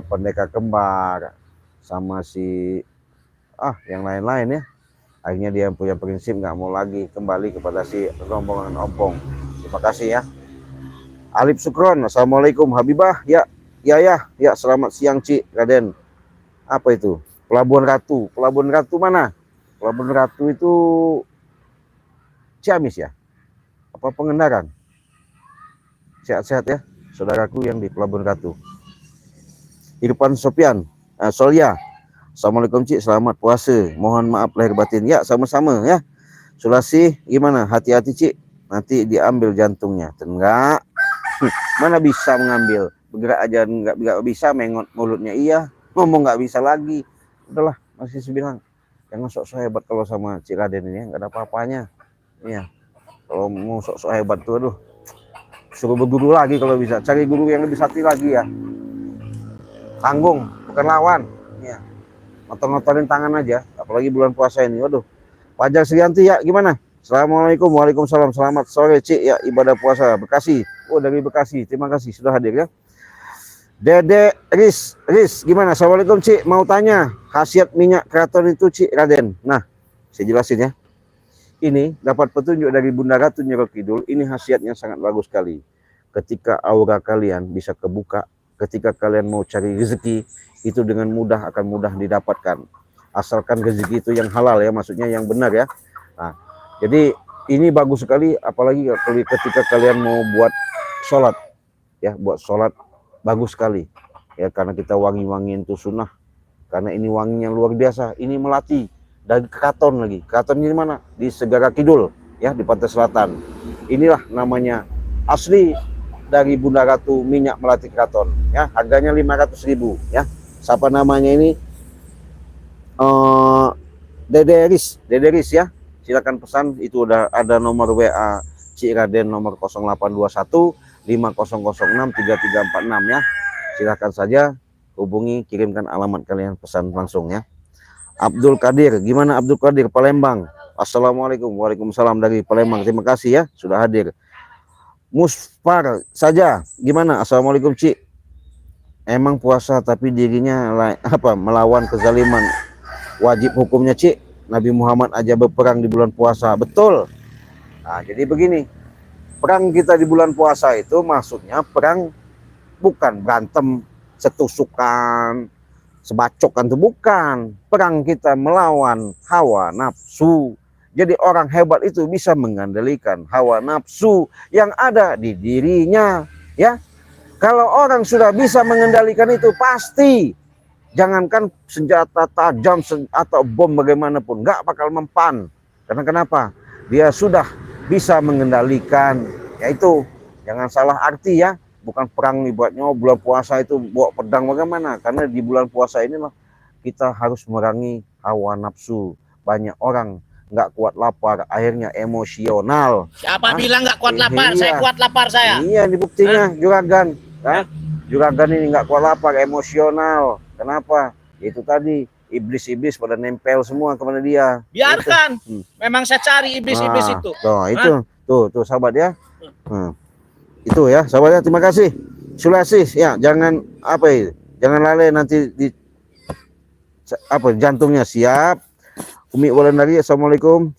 pendekar kembar sama si yang lain-lain ya, akhirnya dia punya prinsip nggak mau lagi kembali kepada si rombongan ompong. Terima kasih ya. Alif Sukron, assalamualaikum Habibah ya selamat siang Cik Raden. Apa itu? Pelabuhan Ratu. Pelabuhan Ratu mana? Pelabuhan Ratu itu Ciamis ya? Apa Pengendaran? Sehat-sehat ya, saudaraku yang di Pelabuhan Ratu. Irfan Sopian, Solya. Assalamualaikum Cik, selamat puasa. Mohon maaf lahir batin. Ya, sama-sama ya. Sulasi, gimana? Hati-hati Cik, nanti diambil jantungnya. Enggak. Mana bisa mengambil? Bergerak aja nggak bisa, mengot mulutnya iya. ngomong nggak bisa lagi. Udahlah, masih bilang jangan sok-sok hebat kalau sama Cik Raden ini, nggak ada apa-apanya. Iya, kalau mau sok-sok hebat tuh, aduh, suruh berguru lagi kalau bisa, cari guru yang lebih sakti lagi ya. Tanggung, bukan lawan. Iya, ngotor-ngotorin tangan aja, apalagi bulan puasa ini. Waduh, Fajar Srianti ya, gimana? Assalamualaikum, waalaikumsalam, selamat sore Cik ya, ibadah puasa Bekasi. Oh, dari Bekasi, terima kasih sudah hadir ya. Dede Riz, gimana? Assalamualaikum Cik, mau tanya khasiat minyak keraton itu Cik Raden. Nah, saya jelasin ya. Ini dapat petunjuk dari Bunda Ratu Nyiro Kidul, ini khasiatnya sangat bagus sekali. Ketika aura kalian bisa kebuka, ketika kalian mau cari rezeki, itu dengan mudah akan mudah didapatkan. Asalkan rezeki itu yang halal ya, maksudnya yang benar ya. Nah, jadi ini bagus sekali, apalagi ketika kalian mau buat sholat ya, buat sholat bagus sekali ya, karena kita wangi-wangiin itu sunnah, karena ini wanginya luar biasa. Ini melati dari keraton lagi. Keraton di mana? Di Segara Kidul ya, di pantai selatan. Inilah namanya asli dari Bunda Ratu minyak melati keraton ya, harganya 500.000 ya. Siapa namanya ini? Dede Riz ya. Silakan pesan, itu udah ada nomor WA Cik Raden, nomor 0821 5006 3346 ya. Silakan saja hubungi, kirimkan alamat kalian, pesan langsung ya. Abdul Kadir, gimana Abdul Kadir, Palembang? Assalamualaikum, waalaikumsalam dari Palembang, terima kasih ya sudah hadir. Musfar saja, gimana? Assalamualaikum Cik. Emang puasa tapi dirinya melawan kezaliman, wajib hukumnya Cik? Nabi Muhammad aja berperang di bulan puasa, betul. Nah, jadi begini, perang kita di bulan puasa itu maksudnya perang bukan berantem, setusukan, sebacokan, itu bukan. Perang kita melawan hawa nafsu. Jadi orang hebat itu bisa mengendalikan hawa nafsu yang ada di dirinya ya. Kalau orang sudah bisa mengendalikan itu, pasti jangankan senjata tajam atau bom bagaimanapun, nggak bakal mempan. Karena kenapa? Dia sudah bisa mengendalikan. Yaitu, jangan salah arti ya. Bukan perang nih buatnya bulan puasa itu bawa pedang bagaimana. Karena di bulan puasa inilah kita harus merangi hawa nafsu. Banyak orang nggak kuat lapar, akhirnya emosional. Siapa bilang nggak kuat lapar? Iya. Saya kuat lapar saya. Iya, ini buktinya Juragan. Juragan ini nggak kuat lapar, emosional. Kenapa? Itu tadi iblis-iblis pada nempel semua kepada dia. Biarkan. Memang saya cari iblis-iblis itu. Tuh sahabat ya. Itu ya, sahabat ya, terima kasih. Sulasi ya, jangan jangan lalai nanti di jantungnya. Siap. Umi Wulandari, assalamualaikum.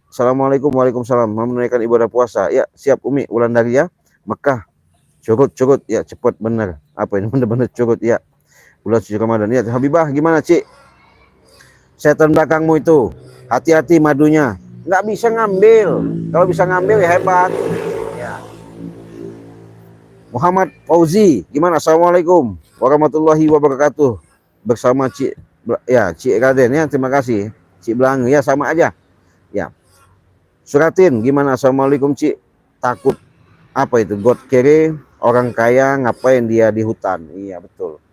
Assalamualaikum, waalaikumsalam. Menunaikan ibadah puasa. Ya, siap Umi Wulandari ya. Mekah. Curut ya, cepat bener. Ini bener-bener curut ya. Bulan suci Ramadan ya. Habibah, gimana Cik? Setan belakangmu itu, hati-hati madunya. Nggak bisa ngambil. Kalau bisa ngambil ya hebat. Ya. Muhammad Fauzi, gimana? Assalamualaikum warahmatullahi wabarakatuh. Bersama Cik Raden ya, terima kasih. Cik Belang ya, sama aja. Ya. Suratin, gimana? Assalamualaikum Cik. Takut itu? God kere, orang kaya ngapain dia di hutan? Iya betul.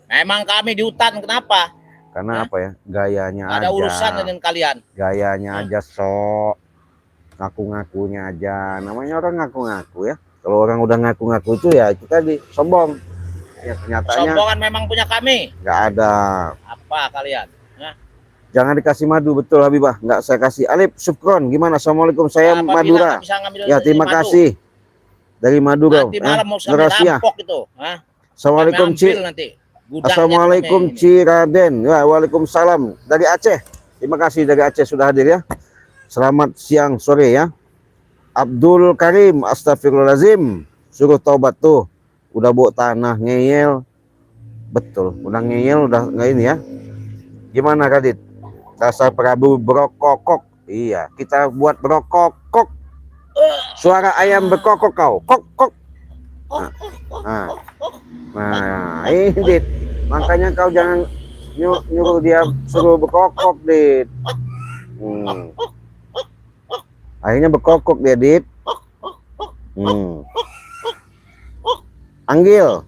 Memang kami di hutan, kenapa? Karena gayanya ada aja. Urusan dengan kalian. Gayanya aja sok. Ngaku-ngakunya aja. Namanya orang ngaku-ngaku ya. Kalau orang udah ngaku-ngaku itu ya itu tadi sombong. Ya kenyataannya. Sombongan memang punya kami. Nggak ada. Apa kalian? Jangan dikasih madu, betul Habibah. Nggak saya kasih. Alif Sukron, gimana? Assalamualaikum, saya Madura. Ya terima kasih. Dari Madura. Nanti malam mau sampai rampok itu. Assalamualaikum Cik. Assalamualaikum Cik Raden. Ya, waalaikumsalam. Dari Aceh. Terima kasih dari Aceh sudah hadir ya. Selamat siang sore ya. Abdul Karim, astagfirullahaladzim. Suruh taubat tuh. Udah bawa tanah ngeyel. Betul, udah ngeyel, udah nggak ini ya. Gimana Radit? Dasar Prabu berokok. Iya, kita buat berokok. Suara ayam berkokok kau. Kok. Nah, ini Dit. Makanya kau jangan nyuruh dia suruh berkokok, Dit. Akhirnya berkokok dia, Dit. Anggil.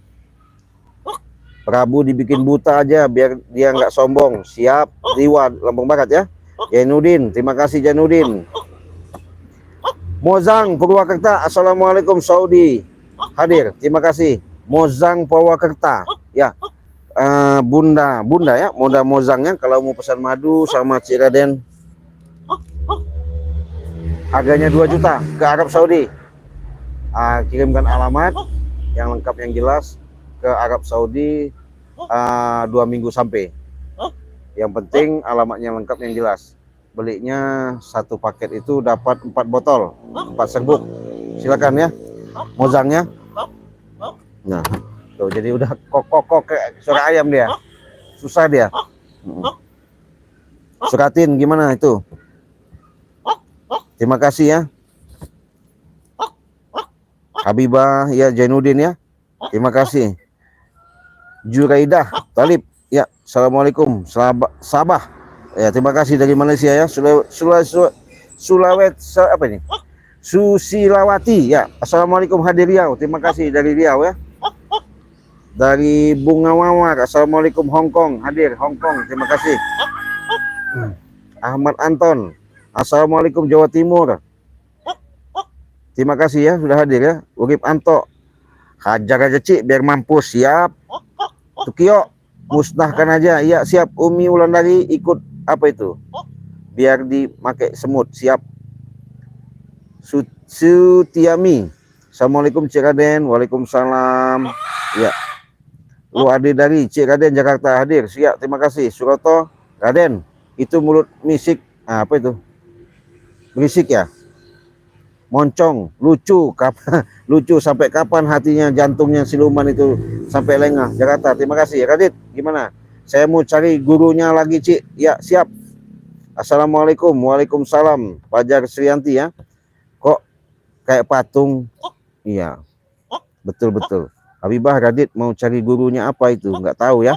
Prabu dibikin buta aja biar dia nggak sombong. Siap, Riwa Lampung Barat ya. Jainuddin, terima kasih Jainuddin. Mozang Purwakarta, assalamualaikum Saudi. Hadir, terima kasih. Mozang Purwakarta, ya. Bunda ya, Bunda Mozangnya kalau mau pesan madu sama Cik Raden. Harganya 2 juta ke Arab Saudi. Kirimkan alamat yang lengkap yang jelas ke Arab Saudi 2 minggu sampai. Yang penting alamatnya lengkap yang jelas. Belinya satu paket itu dapat 4 botol, 4 serbuk. Silakan ya, Mozangnya. Nah, tuh jadi udah kok kayak suara ayam dia. Susah dia. Suratin gimana itu? Terima kasih ya. Habibah ya, Jainuddin ya. Terima kasih. Juraidah Talib ya, assalamualaikum. Sabah. Ya, terima kasih dari Malaysia ya. Sulawesi apa ini? Susilawati ya. Assalamualaikum hadir Riau. Terima kasih dari Riau ya. Dari Bunga Mawar, assalamualaikum Hong Kong, hadir Hong Kong. Terima kasih. Ahmad Anton, assalamualaikum Jawa Timur. Terima kasih ya sudah hadir ya. Urip Anto, hajar aja Cik biar mampus. Siap. Tukio, musnahkan aja. Iya siap. Umi Wulandari ikut apa itu? Biar dipakai semut. Siap. Sutiami, assalamualaikum Cik Raden. Waalaikumsalam. Ya. Lu Ade dari Cik Raden Jakarta hadir. Siap. Terima kasih. Suroto, Raden. Itu mulut misik. Apa itu? Berisik ya. Moncong, lucu, lucu sampai kapan hatinya, jantungnya siluman itu sampai lengah. Jakarta, terima kasih. Radit, gimana? Saya mau cari gurunya lagi, Cik. Ya, siap. Assalamualaikum, waalaikumsalam. Fajar Srianti ya. Kok kayak patung? Iya, betul. Habibah, Radit mau cari gurunya apa itu? Nggak tahu ya.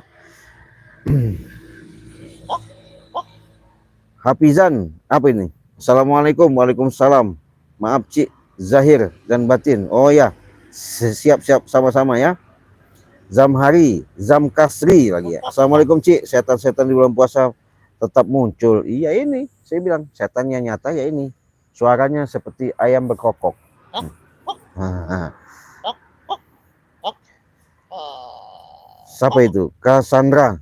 Hafizan, apa ini? Assalamualaikum, waalaikumsalam. Maaf Cik, zahir dan batin. Oh ya, siap sama-sama ya. Zamhari, Zamkasri lagi ya. Assalamualaikum Cik, setan-setan di bulan puasa tetap muncul. Iya ini, saya bilang setannya nyata ya ini. Suaranya seperti ayam berkokok. Siapa itu? Cassandra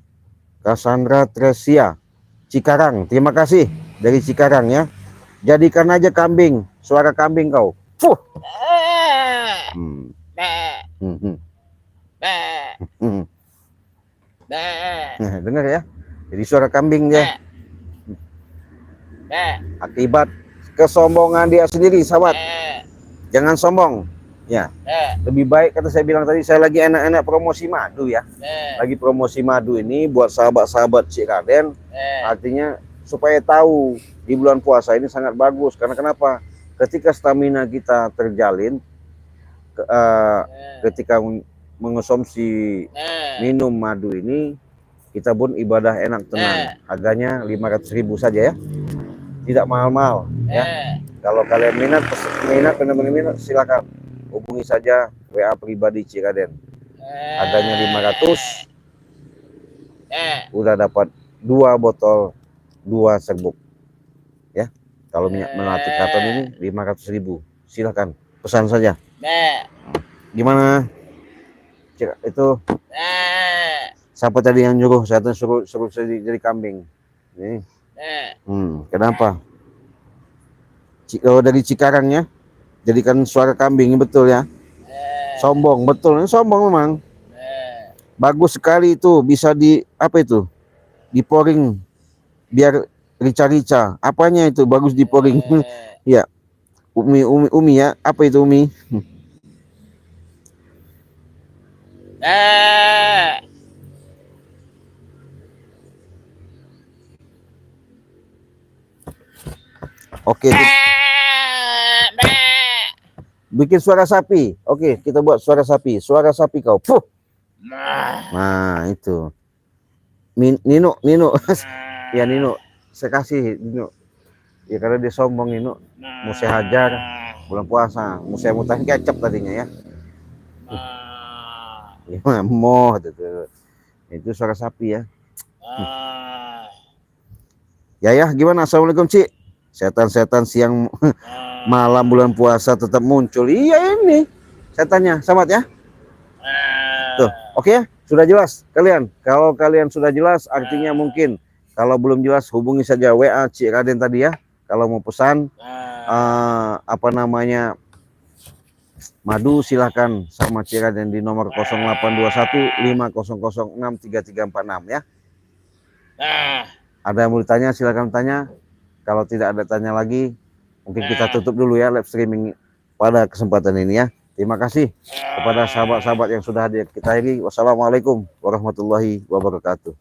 Tresia, Cikarang. Terima kasih dari Cikarang ya. Jadikan aja kambing, suara kambing kau. Fuh. Dengar ya. Jadi suara kambing dia. Akibat kesombongan dia sendiri, sahabat. Jangan sombong. Ya. Lebih baik kata saya bilang tadi, saya lagi enak-enak promosi madu ya. Lagi promosi madu ini buat sahabat-sahabat Cik Raden. Artinya supaya tahu di bulan puasa ini sangat bagus. Karena kenapa? Ketika stamina kita terjalin, ketika mengonsumsi minum madu ini, kita pun ibadah enak tenang. Harganya 500.000 saja ya, tidak mahal-mahal ya. Kalau kalian benar-benar minat, silakan hubungi saja WA pribadi Cik Raden. Harganya 500, udah dapat 2 botol 2 serbuk ya. Kalau minyak melati karton ini 500.000. Silakan pesan saja. Gimana Cik, itu siapa tadi yang nyuruh saya suruh jadi kambing ini? Kenapa? Dari Cikarang ya, jadikan suara kambing, betul ya. Sombong, betul, ini sombong memang. Bagus sekali itu, bisa di apa itu, diporing biar rica-rica. Apanya itu bagus diporing? Ya, Umi ya, apa itu Umi? Oke, bikin suara sapi. Oke, kita buat suara sapi. Suara sapi kau. Puh. Nah, itu. Nino. Ya Nino, saya kasih Nino. Ya karena dia sombong Nino. Mau saya hajar bulan puasa. Mau saya mutahin kecap tadinya ya. Ya mau gitu. Itu suara sapi ya. Ah, Ya, gimana? Assalamualaikum, Ci. Setan-setan siang malam bulan puasa tetap muncul. Iya ini setannya, sahabat ya. Tuh, oke ya, sudah jelas kalian. Kalau kalian sudah jelas, artinya mungkin. Kalau belum jelas, hubungi saja WA Cik Raden tadi ya. Kalau mau pesan apa namanya madu, silahkan sama Cik Raden di nomor 0821 500 63346 ya. Ada yang mau ditanya, silahkan tanya. Kalau tidak ada tanya lagi, mungkin kita tutup dulu ya live streaming pada kesempatan ini ya. Terima kasih kepada sahabat-sahabat yang sudah hadir. Kita akhiri. Wassalamualaikum warahmatullahi wabarakatuh.